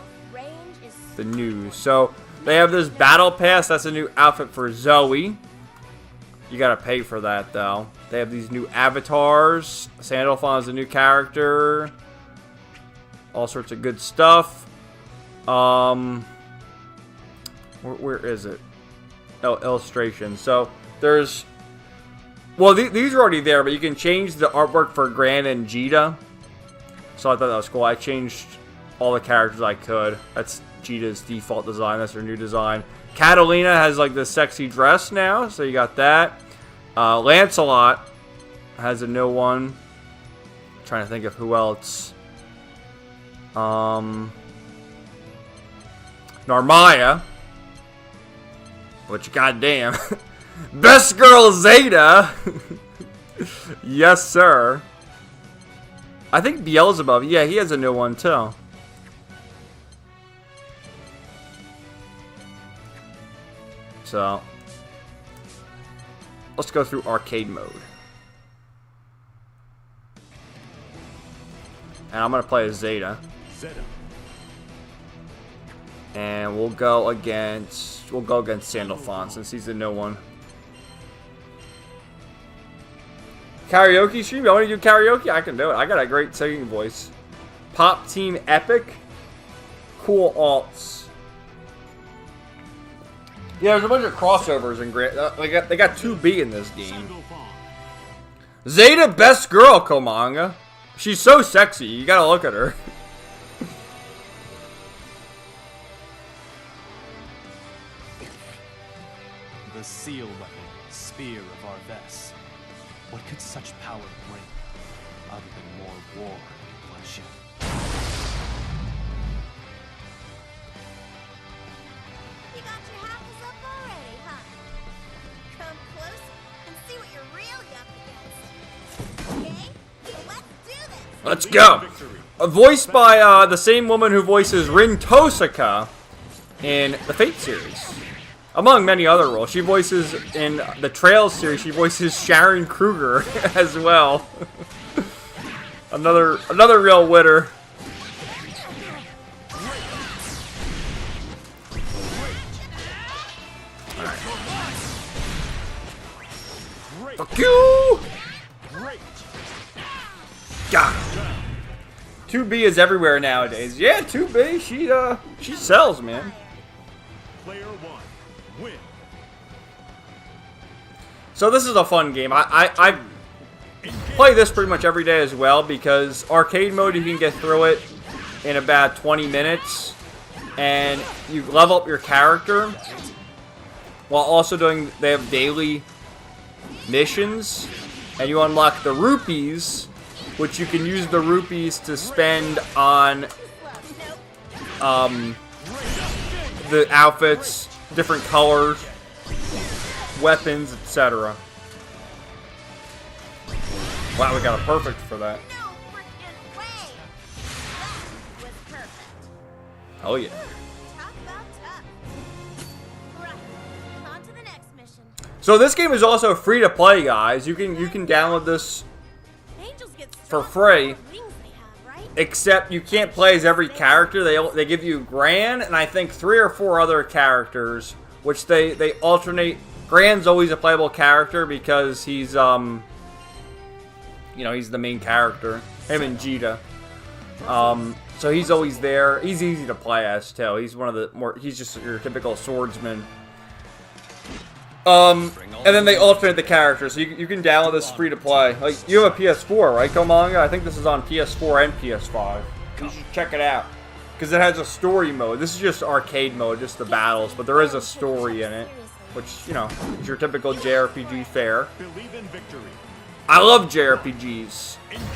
the news. So they have this battle pass. That's a new outfit for Zoe. You gotta pay for that though. They have these new avatars. Sandalphon is a new character. All sorts of good stuff. Where is it? Oh, illustration. So there's, well, these are already there, but you can change the artwork for Gran and Jita. So I thought that was cool. I changed all the characters I could. That's Jita's default design. That's her new design. Catalina has like this sexy dress now, so you got that. Lancelot has a new one. I'm trying to think of who else. Narmaya. Which, goddamn. Best girl Zeta. Yes, sir. I think Beelzebub. Yeah, he has a new one, too. So, let's go through arcade mode. And I'm going to play as Zeta. And we'll go against Sandalphon since he's the new one. Karaoke stream? You want to do karaoke? I can do it. I got a great singing voice. Pop Team Epic. Cool alts. Yeah, there's a bunch of crossovers in they got 2B in this game. Zeta, best girl, Komanga. She's so sexy. You gotta look at her. The seal weapon, spear of Arves. What could such power bring, other than more war and bloodshed? You got your hackles up already, huh? Come close and see what you're really up against. Okay? So let's do this! Let's go! Voiced by the same woman who voices Rin Tosaka in the Fate series. Among many other roles. She voices, in the Trails series, she voices Sharon Kruger as well. Another real winner. Alright. Fuck you! God. 2B is everywhere nowadays. Yeah, 2B, she sells, man. Player one, win. So this is a fun game. I play this pretty much every day as well because arcade mode, you can get through it in about 20 minutes and you level up your character while also doing, they have daily missions and you unlock the rupees, which you can use the rupees to spend on the outfits, different colors, weapons, etc. Wow, we got a perfect for that. No freaking way! That was perfect. Oh yeah. Talk about tough. Right. On to the next mission. So this game is also free to play, guys. You can download this Angels get for stronger free. the more wings they have, right? Except you can't play as every character. They give you Gran and I think 3 or 4 other characters, which they alternate. Gran's always a playable character because he's you know, he's the main character. Him and Jita. So he's always there. He's easy to play as too. He's one of the more. He's just your typical swordsman. And then they alternate the characters, so you can download this free to play. Like, you have a PS4, right, Komanga? I think this is on PS4 and PS5. You should check it out. Because it has a story mode. This is just arcade mode, just the battles, but there is a story in it. Which, you know, is your typical JRPG fare. Believe in victory. I love JRPGs. Engage.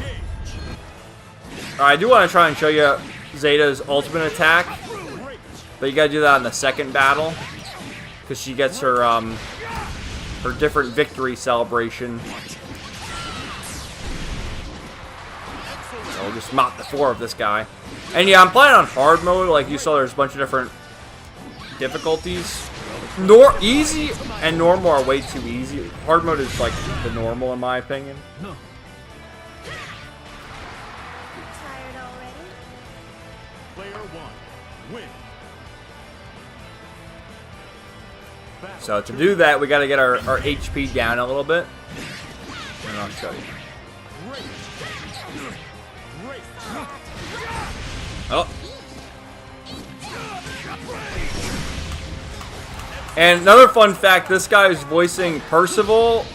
I do want to try and show you Zeta's ultimate attack. But you gotta do that in the second battle. Because she gets her, her different victory celebration. So we'll just mop the floor of this guy. And yeah, I'm playing on hard mode. Like you saw, there's a bunch of different difficulties. Easy and normal are way too easy. Hard mode is like the normal in my opinion. Tired already? Player one, win. So to do that, we got to get our HP down a little bit. And I'll show you. Oh. And another fun fact, this guy is voicing Percival.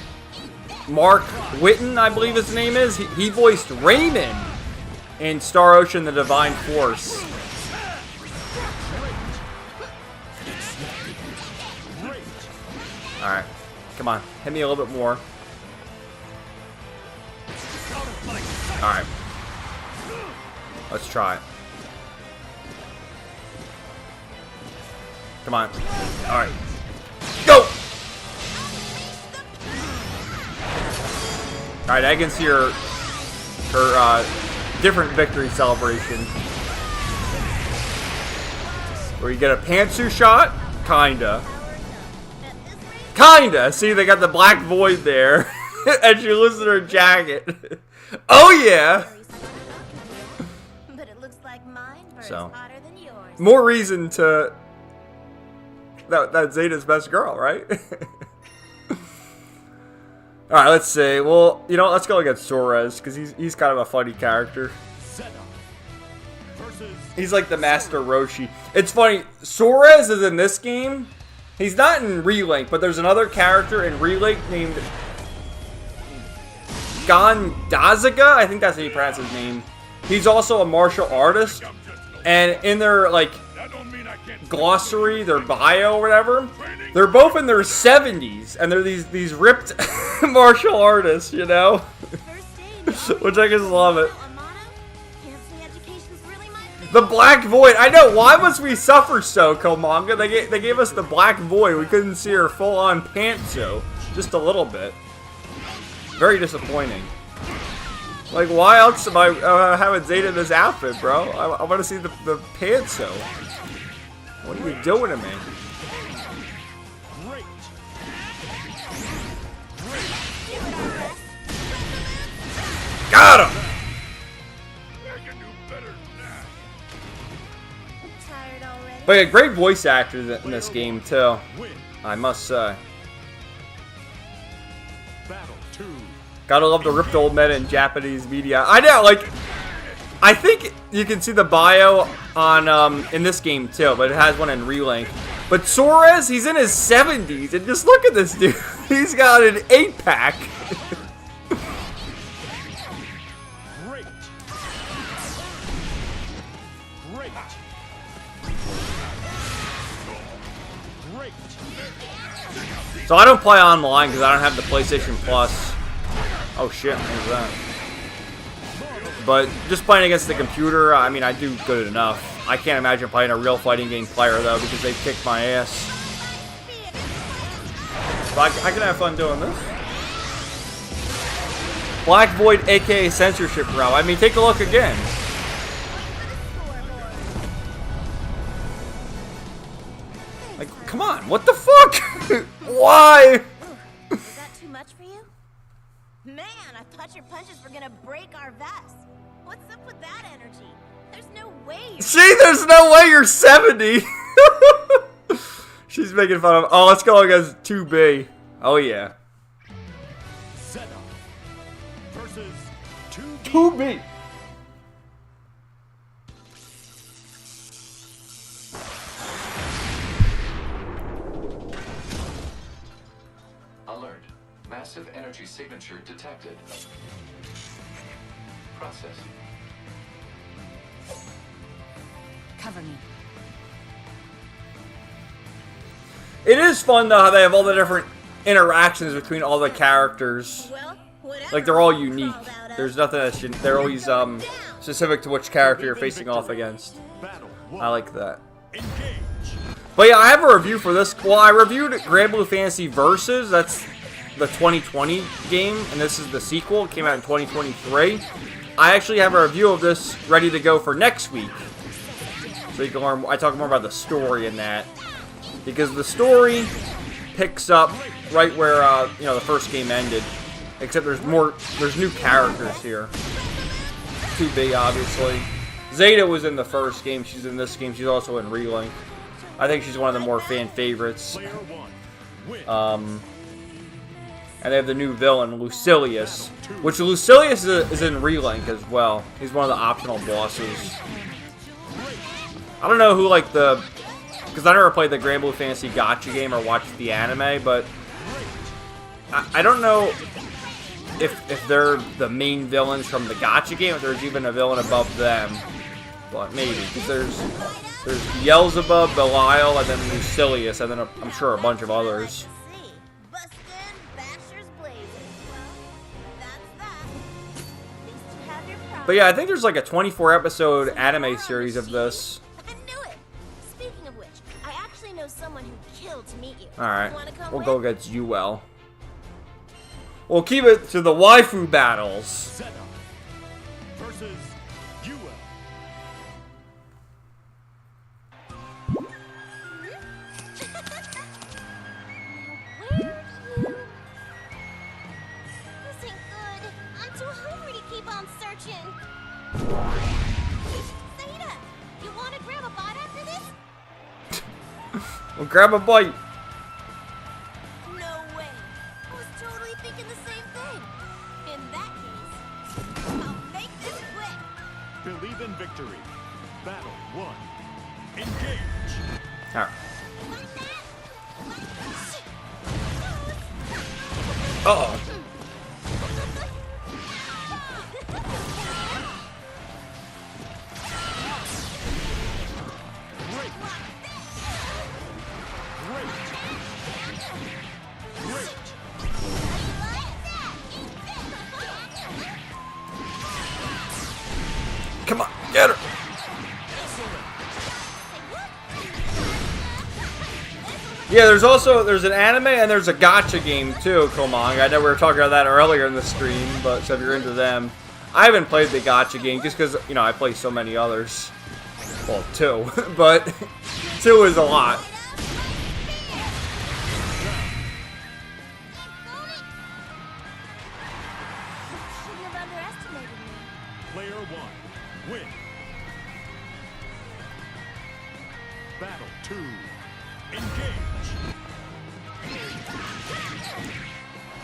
Mark Whitten, I believe his name is. He voiced Raymond in Star Ocean: The Divine Force. Alright, come on, hit me a little bit more. Alright, let's try it. Come on, alright, go! Alright, I can see her different victory celebration. Where you get a pantsu shot? Kinda. Kinda! See, they got the black void there. And she loses her jacket. Oh yeah! But it looks like mine burns So. hotter than yours. More reason to... That's Zeta's best girl, right? Alright, let's see. Well, you know, let's go against Suarez, because he's kind of a funny character. He's like the Master Roshi. It's funny, Suarez is in this game. He's not in Relink, but there's another character in Relink named Gondazaga. I think that's how you pronounce his name. He's also a martial artist. And in their, like, glossary, their bio or whatever, they're both in their 70s. And they're these ripped martial artists, you know? Which I just love it. The Black Void. I know. Why must we suffer so, Komanga? They gave us the Black Void. We couldn't see her full-on pantso. Just a little bit. Very disappointing. Like, why else am I having Zeta in this outfit, bro? I want to see the pantso. What are you doing to me? Got him! Tired already? But yeah, great voice actors in this game too, I must say. Battle 2. Gotta love the ripped old men in Japanese media. I know, like, I think you can see the bio on in this game too, but it has one in Relink. But Suarez, he's in his 70s, and just look at this dude. He's got an 8-pack. Great. Great. Great. So I don't play online because I don't have the PlayStation Plus. Oh shit, what was that? But just playing against the computer, I mean, I do good enough. I can't imagine playing a real fighting game player though, because they kick my ass. But I can have fun doing this. Black Void, aka Censorship Bro. I mean, take a look again. Like, come on, what the fuck? Why? Is that too much for you? Man, I thought your punches were gonna break our vest. What's up with that energy? There's no way you're... See, there's no way you're 70. She's making fun of. Oh, let's go against 2B. Oh yeah. Zeta versus 2B. 2B. Alert. Massive energy signature detected. Process. Cover me. It is fun though how they have all the different interactions between all the characters. Well, whatever Like they're all you unique. crawled out of. There's nothing that should. They're always specific to which character you're facing off against. Battle 1. I like that. Engage. But yeah, I have a review for this. Well, I reviewed Granblue Fantasy Versus. That's the 2020 game, and this is the sequel. It came out in 2023. I actually have a review of this ready to go for next week. So you can learn. I talk more about the story in that, because the story picks up right where you know, the first game ended. Except there's new characters here. 2B obviously. Zeta was in the first game. She's in this game. She's also in Relink. I think she's one of the more fan favorites. Player 1. Win. And they have the new villain, Lucilius. Which Lucilius is in Relink as well. He's one of the optional bosses. I don't know who, like, because I never played the Granblue Fantasy Gacha game or watched the anime, but I don't know if they're the main villains from the Gacha game, if there's even a villain above them. But maybe, because there's Beelzebub, Belial, and then Lucilius, and then I'm sure a bunch of others. Bustin', bashers blazing. Well, that's that. At least you have your prize. But yeah, I think there's like a 24-episode anime series of this. I knew it. Speaking of which, I actually know someone who killed to meet you. Alright, Wanna come we'll with? go against YuGiOh. We'll keep it to the waifu battles. Zeta versus YuGiOh. Where you? This ain't good. I'm too hungry to keep on searching. Zeta, you want to grab a bite after this? We'll grab a bite. No way. I was totally thinking the same thing. In that case, I'll make this quick. Believe in victory. Battle 1. Engage. Alright. Uh-oh. Great. Great. Great. Come on, get her. Yeah, there's an anime and there's a gacha game too, Komang. I know we were talking about that earlier in the stream, but so if you're into them. I haven't played the gacha game just because, you know, I play so many others. Well, 2, but 2 is a lot. Player 1, win. Battle 2, engage.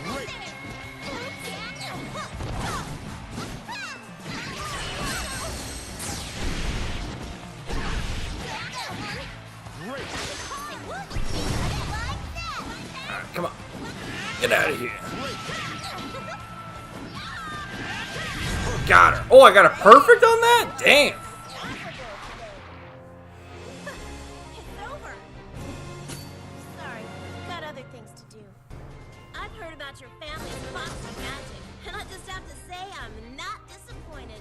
Great. Great. Come on. Get out of here. Got her. Oh, I got a perfect on that? Damn. It's over. Sorry, got other things to do. I've heard about your family's foxy magic, and I just have to say I'm not disappointed.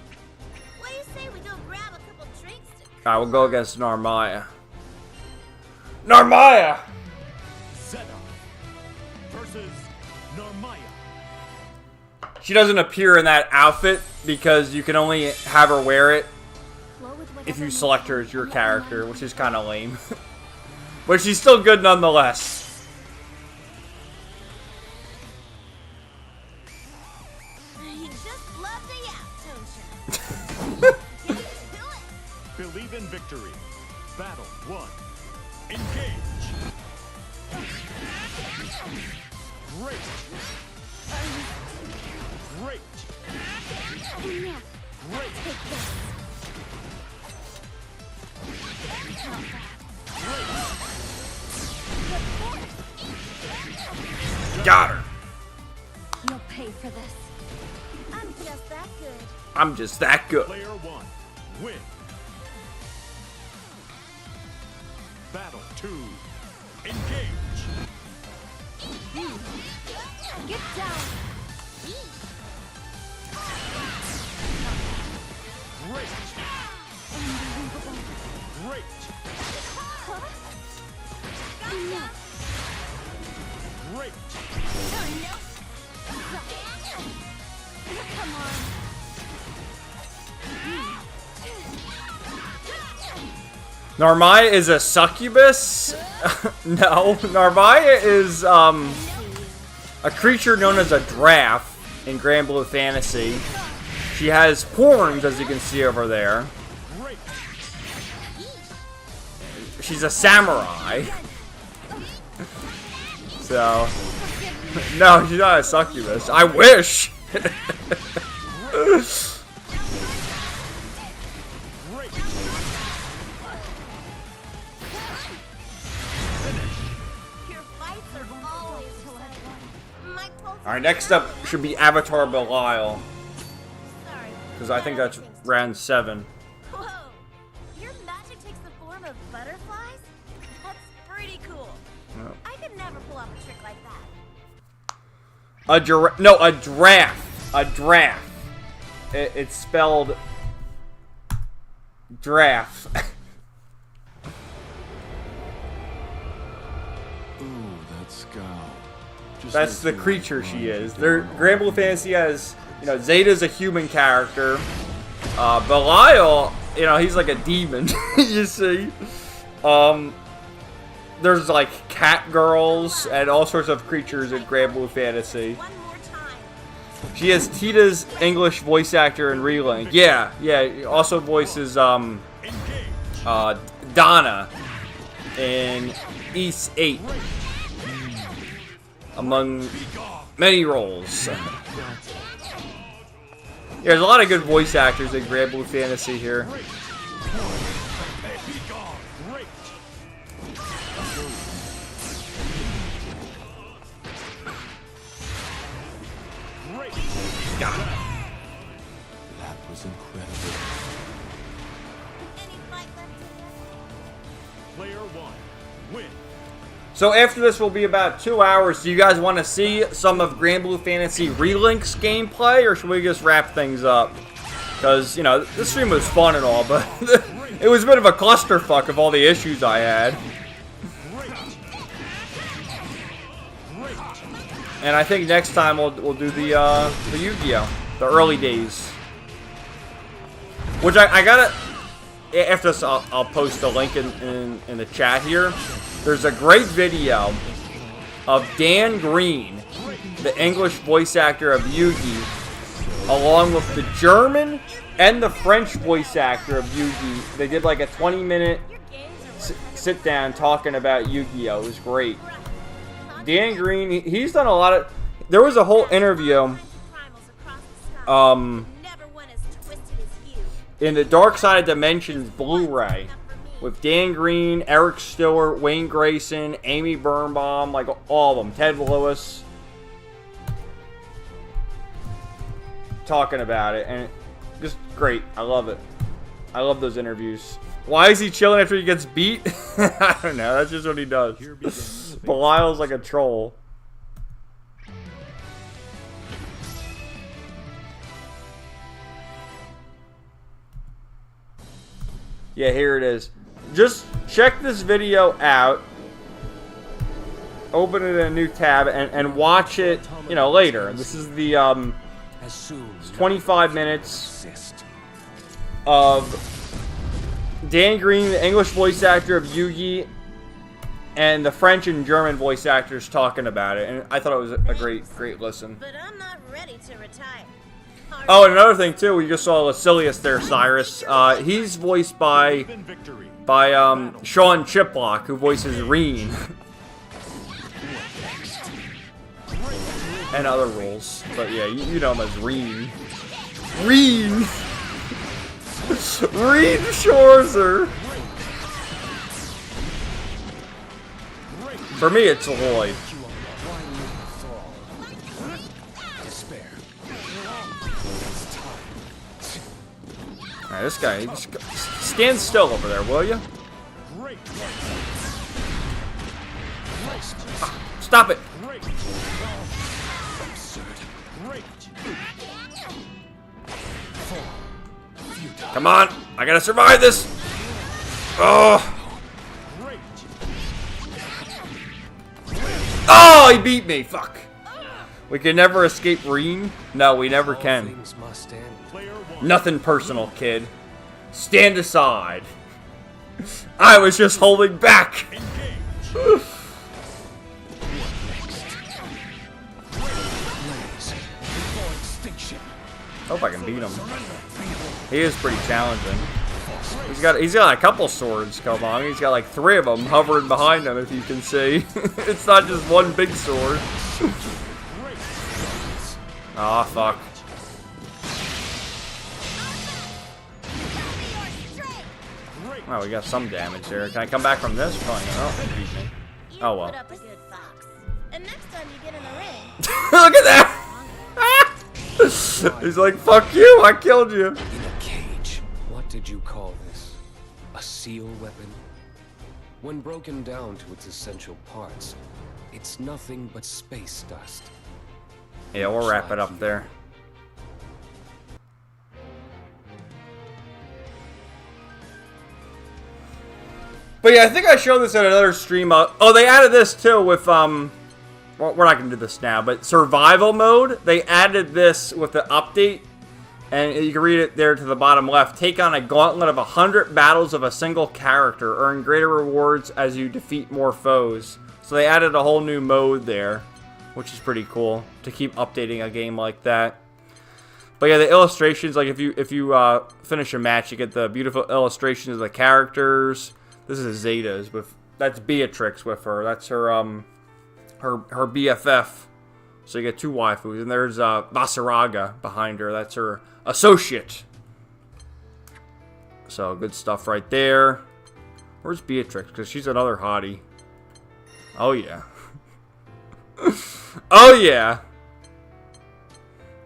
What do you say we go grab a couple drinks to... Alright, we'll go against Narmaya. Narmaya! Zeta versus Narmaya. She doesn't appear in that outfit because you can only have her wear it if you select her as your character, which is kind of lame. But she's still good nonetheless. You just love the yap, don't you? Get to it. Believe in victory. Battle 1. Engage. Great. Great. Great. Got her. You'll pay for this. I'm just that good. I'm just that good. Player 1, win. Battle 2, engage. Get down. Great. Unbelievable. Great. Great. Come on. Narmaya is a succubus? No, Narmaya is a creature known as a draft in Granblue Fantasy. She has horns, as you can see over there. Great. She's a samurai. So, no, she's not a succubus. I wish. Great. Your fights are always exciting. My pulse Alright, next up should be Avatar Belial, Sorry. because I think that's round 7. Whoa! Your magic takes the form of butterflies? That's pretty cool. Yep. I could never pull off a trick like that. A draft. A draft. It's spelled draft. Ooh, that scowl. Just That's the makes me creature want she to is. get Their my Granblue Fantasy has, you know, Zeta's a human character. Belial, you know, he's like a demon. You see. There's like cat girls and all sorts of creatures in Granblue Fantasy. One more time. She has Tita's English voice actor in Relink. Yeah, he also voices Donna in East 8, among many roles. There's a lot of good voice actors in Granblue Fantasy here. Got it. That was incredible. Any fight left in Player 1, win. So after this will be about 2 hours. Do you guys want to see some of Granblue Fantasy Relink's gameplay, or should we just wrap things up? Because, you know, this stream was fun and all, but it was a bit of a clusterfuck of all the issues I had. And I think next time we'll do the YuGiOh, the early days. Which I gotta, after this I'll post a link in the chat here. There's a great video of Dan Green, the English voice actor of YuGiOh, along with the German and the French voice actor of Yugi. They did like a 20-minute sit down talking about YuGiOh. It was great. Dan Green, he's done a lot of. There was a whole interview in the Dark Side of Dimensions Blu-ray with Dan Green, Eric Stewart, Wayne Grayson, Amy Birnbaum, like all of them, Ted Lewis, talking about it, and just great. I love it. I love those interviews. Why is he chilling after he gets beat? I don't know. That's just what he does. Belial's like a troll. Yeah, here it is. Just check this video out. Open it in a new tab and watch it, you know, later. This is the it's 25 minutes of Dan Green, the English voice actor of Yugi, and the French and German voice actors talking about it. And I thought it was a great listen. But I'm not ready to retire. Oh, and another thing too, we just saw Lucilius there, Cyrus. He's voiced by Sean Chiplock, who voices Reen. And other roles. But yeah, you know him as Reen. Reen! Reen Schwarzer! For me, it's Lloyd. Alright, this guy, just stand still over there, will you? Stop it! Come on! I gotta survive this! Oh! Oh, he beat me! Fuck! We can never escape Reen? No, we never can. Nothing personal, kid. Stand aside. I was just holding back. Hope I can beat him. He is pretty challenging. He's got a couple swords come on. He's got like 3 of them hovering behind him, if you can see. It's not just one big sword. Aw, fuck. Oh, we got some damage there. Can I come back from this? Oh, oh well. And next time you get in the ring, look at that! He's like, fuck you, I killed you. In a cage. What did you call this? A seal weapon? When broken down to its essential parts, it's nothing but space dust. Yeah, we'll wrap it up there. But yeah, I think I showed this in another stream. Oh, they added this too with, well, we're not going to do this now, but survival mode. They added this with the update. And you can read it there to the bottom left. Take on a gauntlet of 100 battles of a single character. Earn greater rewards as you defeat more foes. So they added a whole new mode there, which is pretty cool to keep updating a game like that. But yeah, the illustrations, like if you finish a match, you get the beautiful illustrations of the characters. This is Zeta's that's Beatrix with her. That's her her BFF. So you get 2 waifus, and there's Basaraga behind her. That's her associate. So good stuff right there. Where's Beatrix? Because she's another hottie. Oh yeah. Oh yeah.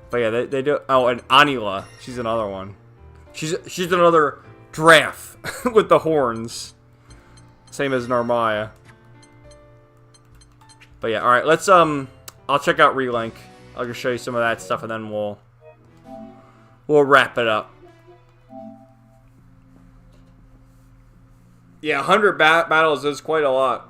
But yeah, they do. Oh, and Anila, she's another one. She's another giraffe with the horns. Same as Narmaya. But yeah, all right. Let's I'll check out Relink. I'll just show you some of that stuff, and then we'll wrap it up. Yeah, 100 battles is quite a lot.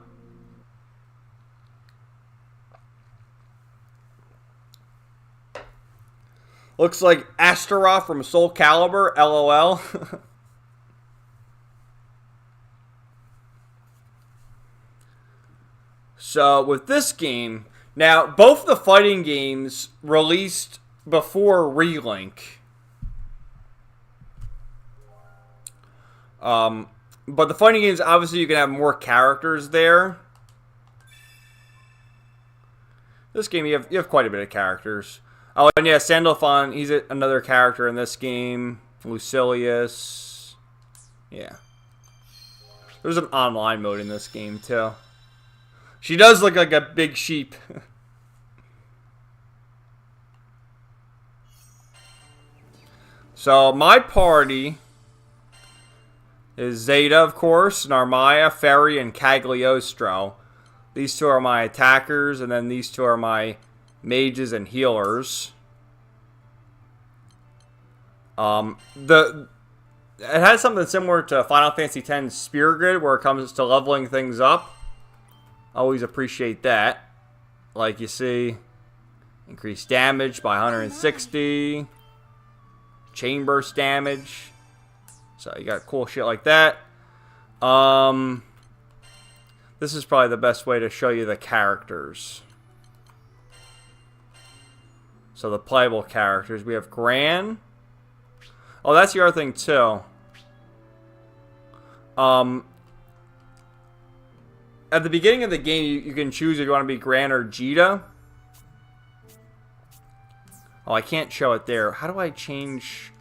Looks like Astaroth from Soul Calibur, LOL. So, with this game, now, both the fighting games released before Relink. But the fighting games, obviously, you can have more characters there. This game, you have quite a bit of characters. Oh, and yeah, Sandalphon, he's another character in this game. Lucilius. Yeah. There's an online mode in this game, too. She does look like a big sheep. So, my party is Zeta, of course, Narmaya, Ferry, and Cagliostro. These two are my attackers, and then these two are my mages and healers. It has something similar to Final Fantasy X Spear Grid, where it comes to leveling things up. Always appreciate that. Like you see, increased damage by 160. Chain burst damage. So you got cool shit like that. This is probably the best way to show you the characters. So the playable characters. We have Gran. Oh, that's the other thing too. At the beginning of the game, you can choose if you want to be Gran or Jita. Oh, I can't show it there. How do I change?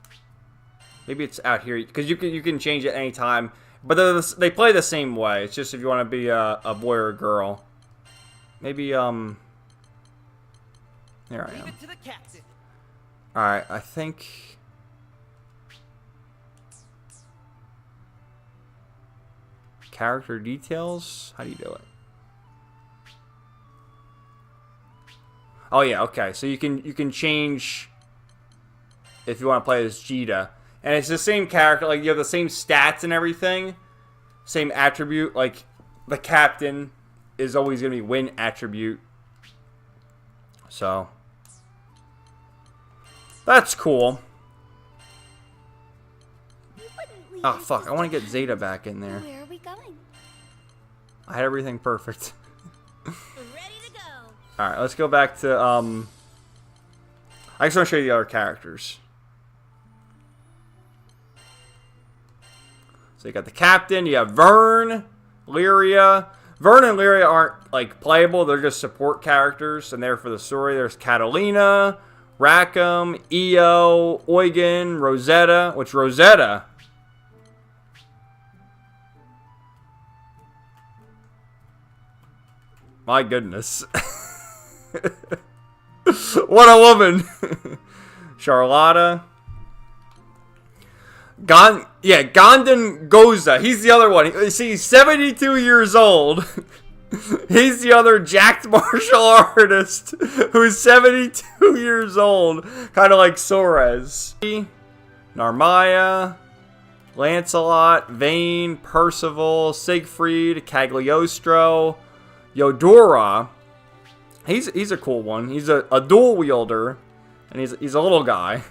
Maybe it's out here, because you can change it any time. But they play the same way. It's just if you want to be a boy or a girl. Maybe here I am. All right, I think. Character details. How do you do it? Oh yeah, okay. So you can change if you want to play as Jita, and it's the same character. Like you have the same stats and everything, same attribute. Like the captain is always going to be win attribute. So that's cool. Oh fuck! I want to get Zeta back in there. Where are we going? I had everything perfect. Ready to go. Alright, let's go back to, I just want to show you the other characters. So you got the captain, you have Vern, Lyria. Vern and Lyria aren't, like, playable, they're just support characters, and they're for the story. There's Catalina, Rackham, Io, Eugen, Rosetta, which Rosetta... My goodness. What a woman. Charlotta. Gondon Goza. He's the other one. You see, he's 72 years old. He's the other jacked martial artist who's 72 years old. Kind of like Soares. Narmaya. Lancelot. Vayne. Percival. Siegfried. Cagliostro. Yodora, he's a cool one. He's a dual wielder, and he's a little guy.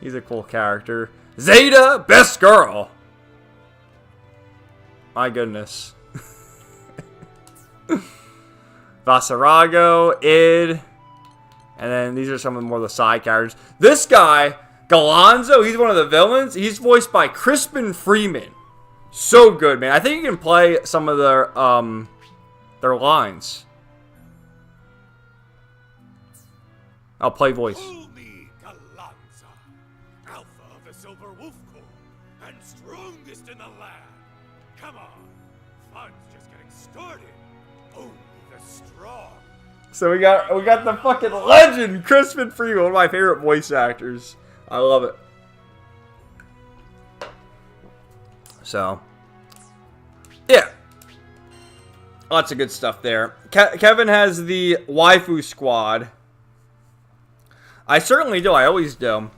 He's a cool character. Zeta, best girl. My goodness. Vasarago, Id, and then these are some of the side characters. This guy, Galonzo, he's one of the villains. He's voiced by Crispin Freeman. So good, man. I think you can play some of their lines. I'll play voice. Me, Galanza, Alpha of the Silver Wolf Corps, and strongest in the land. Come on, fun's just getting started. Only the strong. So we got the fucking legend, Crispin Freeman, one of my favorite voice actors. I love it. So, yeah. Lots of good stuff there. Kevin has the waifu squad. I certainly do. I always do.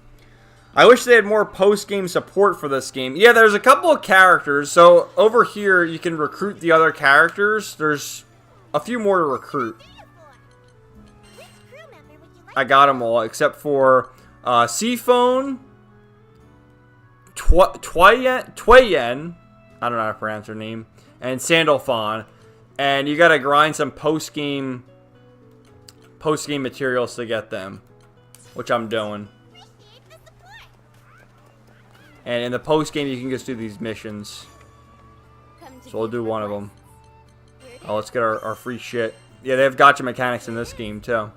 I wish they had more post-game support for this game. Yeah, there's a couple of characters. So over here, you can recruit the other characters. There's a few more to recruit. I got them all, except for Seaphone, Twayen, I don't know how to pronounce her name, and Sandalphon. And you gotta grind some post-game materials to get them, which I'm doing. And in the post game, you can just do these missions. So we'll do one of them. Oh, let's get our free shit. Yeah, they have gacha mechanics in this game too.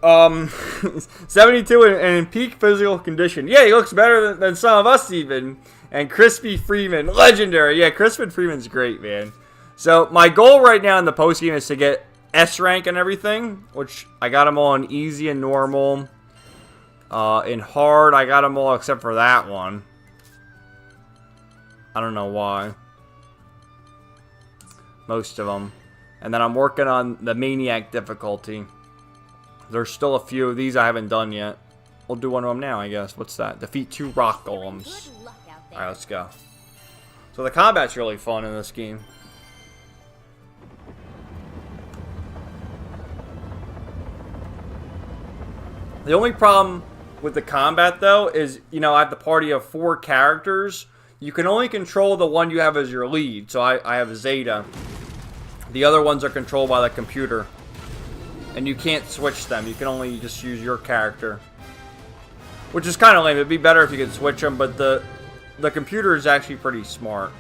72 and in peak physical condition. Yeah, he looks better than some of us even. And Crispy Freeman, legendary. Yeah, Crispy Freeman's great, man. So my goal right now in the post game is to get S rank and everything, which I got them all in easy and normal. In hard, I got them all except for that one. I don't know why. Most of them. And then I'm working on the Maniac difficulty. There's still a few of these I haven't done yet. We'll do one of them now, I guess. What's that? Defeat 2 rock golems. Alright, let's go. So the combat's really fun in this game. The only problem with the combat, though, is, you know, I have the party of 4 characters. You can only control the one you have as your lead. So I have Zeta. The other ones are controlled by the computer. And you can't switch them. You can only just use your character. Which is kind of lame. It'd be better if you could switch them, but the computer is actually pretty smart.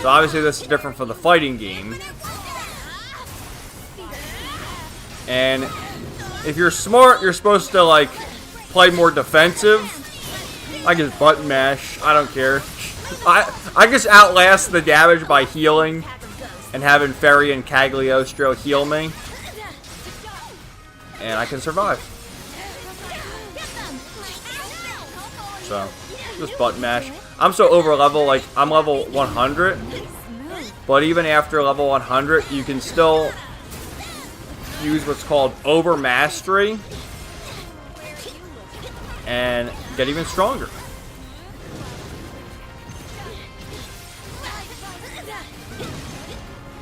So obviously this is different from the fighting game. And if you're smart, you're supposed to, like, play more defensive. I just button mash. I don't care. I just outlast the damage by healing and having Ferry and Cagliostro heal me. And I can survive. So, just button mash. I'm so over level, like, I'm level 100. But even after level 100, you can still use what's called over mastery and get even stronger.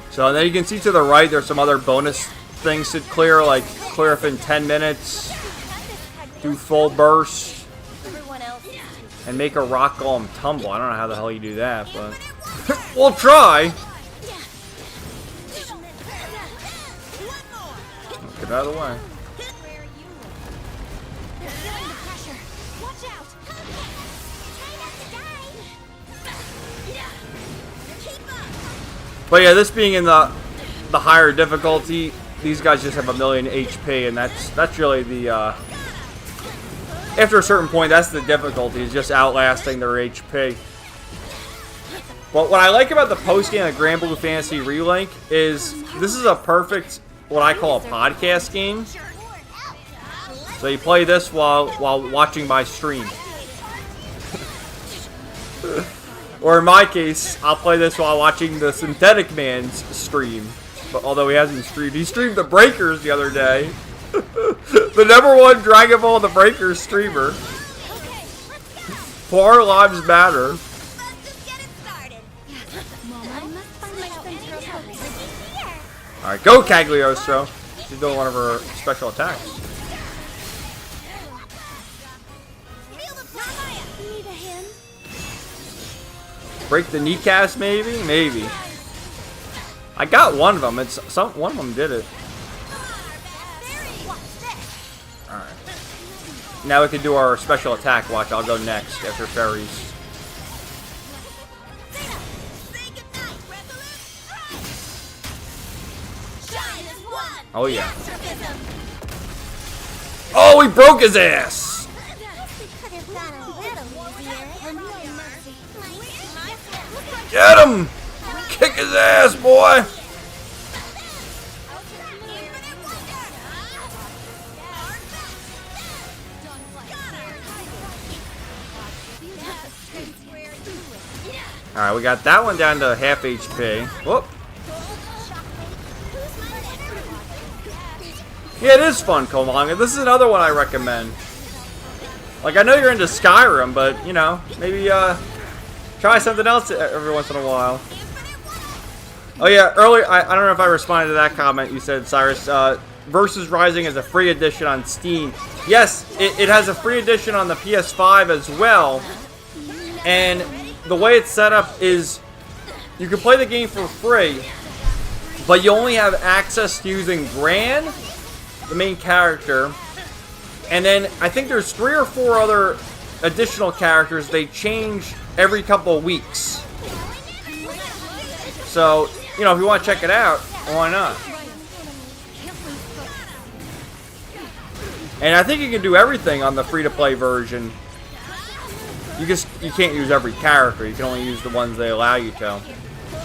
So then you can see to the right there's some other bonus things to clear, like clear within 10 minutes, do full burst, and make a rock golem tumble. I don't know how the hell you do that, but we'll try. Get out of the way. But yeah, this being in the higher difficulty, these guys just have 1,000,000 HP, and that's really the after a certain point, that's the difficulty, is just outlasting their HP. But what I like about the post game of Granblue Fantasy Relink is this is a perfect, what I call a podcast game. So you play this while watching my stream. Or in my case, I'll play this while watching the Synthetic Man's stream. But although he hasn't streamed, he streamed the Breakers the other day. The #1 Dragon Ball The Breakers streamer. 4 lives matter. Alright, go Cagliostro. She's doing one of her special attacks. Break the kneecaps, maybe? Maybe. I got one of them. One of them did it. Alright. Now we can do our special attack. Watch, I'll go next after fairies. Oh yeah. Oh, he broke his ass! Get him! Kick his ass, boy! Alright, we got that one down to half HP. Whoop. Yeah, it is fun, Komanga. This is another one I recommend. Like, I know you're into Skyrim, but, you know, maybe, try something else every once in a while. Oh yeah, earlier, I don't know if I responded to that comment you said, Cyrus. Versus Rising is a free edition on Steam. Yes, it has a free edition on the PS5 as well. And the way it's set up is you can play the game for free, but you only have access to using Gran, the main character, And then I think there's 3 or 4 other additional characters they change every couple of weeks. So, you know, if you want to check it out, why not? And I think you can do everything on the free-to-play version. You can't use every character. You can only use the ones they allow you to.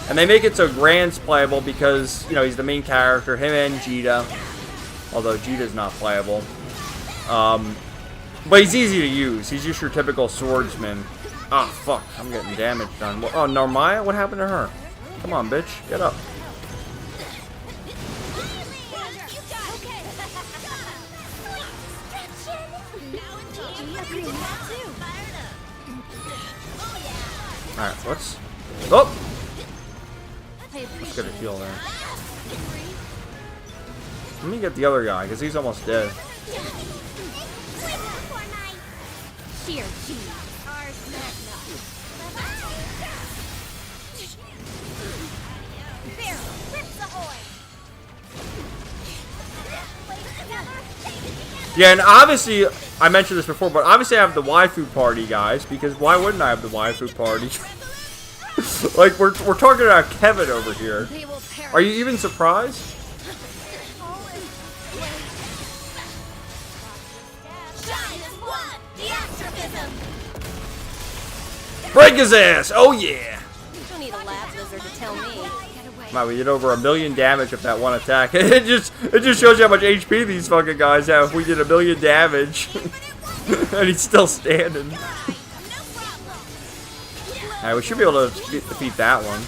And they make it so Grant's playable because, you know, he's the main character, him and Jita. Although Jita's not playable. But he's easy to use. He's just your typical swordsman. Ah, fuck. I'm getting damage done. Oh, Narmaya? What happened to her? Come on, bitch. Get up. Alright, let's... Oh! Let's get a heal there. Let me get the other guy, because he's almost dead. Yeah, and obviously, I mentioned this before, but obviously I have the waifu party, guys, because why wouldn't I have the waifu party? Like, we're talking about Kevin over here. Are you even surprised? Break his ass! Oh yeah! You don't need a lab lizard to tell me. Wow, we did over 1 million damage with that one attack. It just shows you how much HP these fucking guys have. If we did 1 million damage, and he's still standing. Alright, we should be able to defeat that one.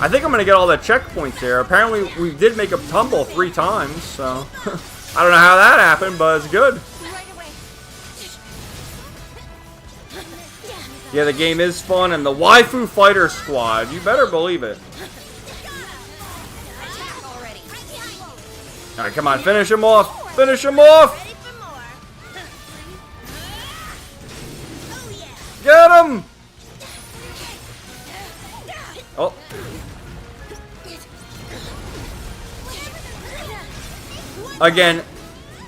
I think I'm gonna get all the checkpoints there. Apparently, we did make a tumble 3 times, so I don't know how that happened, but it's good. Yeah, the game is fun, and the Waifu Fighter Squad, you better believe it. Alright, come on, finish him off! Finish him off! Get him! Oh. Again,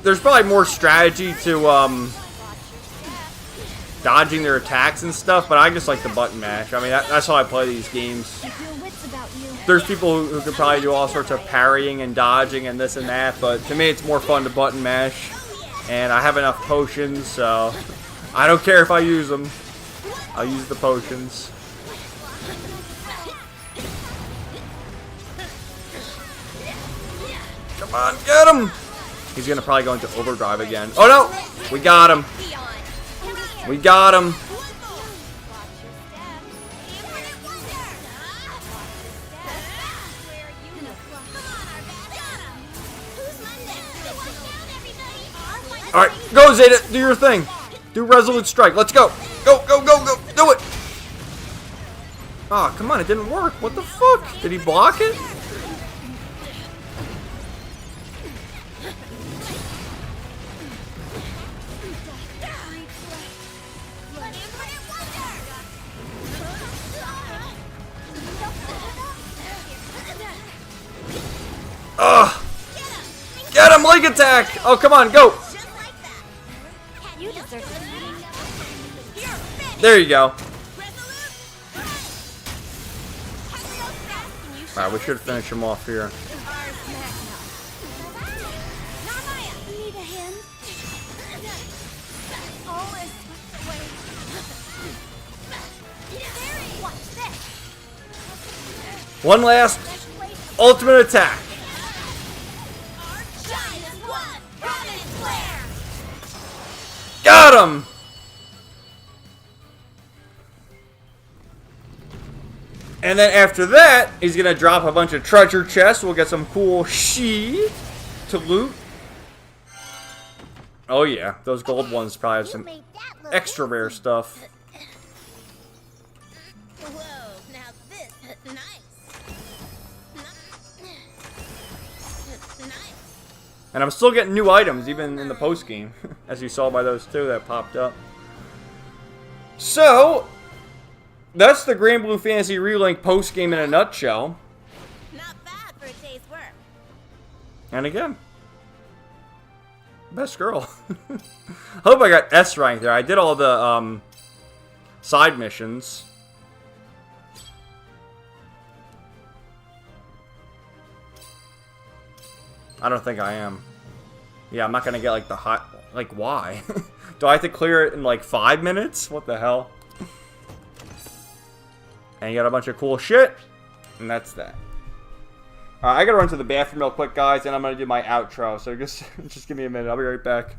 there's probably more strategy to, dodging their attacks and stuff, but I just like the button mash. I mean, that's how I play these games. There's people who could probably do all sorts of parrying and dodging and this and that, but to me it's more fun to button mash. And I have enough potions, so I don't care if I use them. I'll use the potions. Come on, get him! He's gonna probably go into overdrive again. Oh no! We got him! We got him! Alright, go Zeta! Do your thing! Do Resolute Strike, let's go! Go, go, go, go! Do it! Aw, oh, come on, it didn't work. What the fuck? Did he block it? Ugh! Get him! Link attack! Oh, come on, go! There you go. Alright, we should finish him off here. One last ultimate attack. Got him! And then after that, he's gonna drop a bunch of treasure chests. We'll get some cool shit to loot. Oh yeah, those gold ones probably have some extra rare stuff. Whoa, now this, nice. And I'm still getting new items, even in the post-game, as you saw by those two that popped up. So, that's the Granblue Fantasy Relink post-game in a nutshell. Not bad for a day's work. And again, best girl. Hope I got S rank there. I did all the side missions. I don't think I am. Yeah, I'm not gonna get like the hot. Like, why? Do I have to clear it in like 5 minutes? What the hell? And you got a bunch of cool shit, and that's that. I gotta run to the bathroom real quick, guys, and I'm gonna do my outro. So just give me a minute. I'll be right back.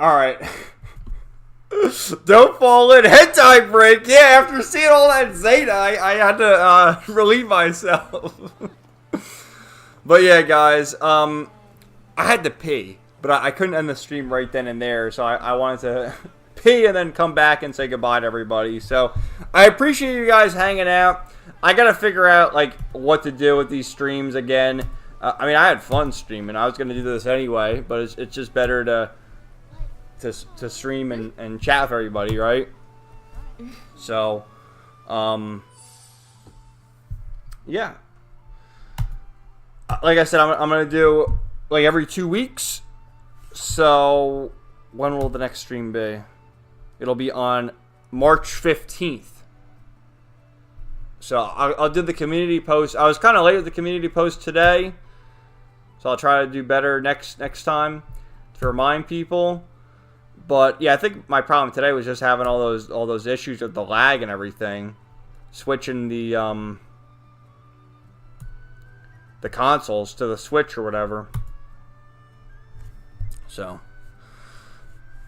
Alright. Don't fall in. Hentai break. Yeah, after seeing all that Zeta, I had to relieve myself. But yeah, guys, I had to pee. But I couldn't end the stream right then and there. So I wanted to pee and then come back and say goodbye to everybody. So I appreciate you guys hanging out. I got to figure out like what to do with these streams again. I mean, I had fun streaming. I was going to do this anyway. But it's just better to stream and chat with everybody, right? So, yeah. Like I said, I'm going to do, like, every 2 weeks. So, when will the next stream be? It'll be on March 15th. So, I'll do the community post. I was kind of late with the community post today. So, I'll try to do better next time to remind people. But yeah, I think my problem today was just having all those issues with the lag and everything, switching the consoles to the Switch or whatever. So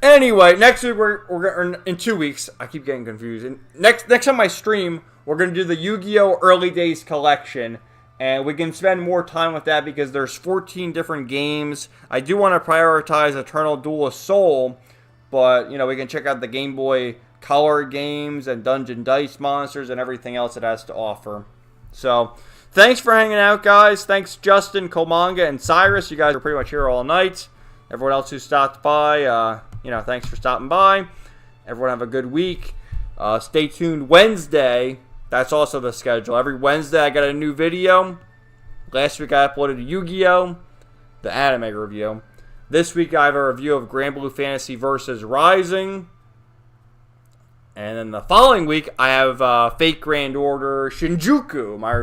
anyway, next week we're in 2 weeks. I keep getting confused. And next time I stream, we're gonna do the YuGiOh Early Days collection. And we can spend more time with that because there's 14 different games. I do want to prioritize Eternal Duel of Soul. But, you know, we can check out the Game Boy Color games and Dungeon Dice Monsters and everything else it has to offer. So, thanks for hanging out, guys. Thanks, Justin, Komanga, and Cyrus. You guys are pretty much here all night. Everyone else who stopped by, you know, thanks for stopping by. Everyone have a good week. Stay tuned Wednesday. That's also the schedule. Every Wednesday I got a new video. Last week I uploaded YuGiOh, the anime review. This week I have a review of Granblue Fantasy Versus Rising. And then the following week I have Fate Grand Order Shinjuku, my review.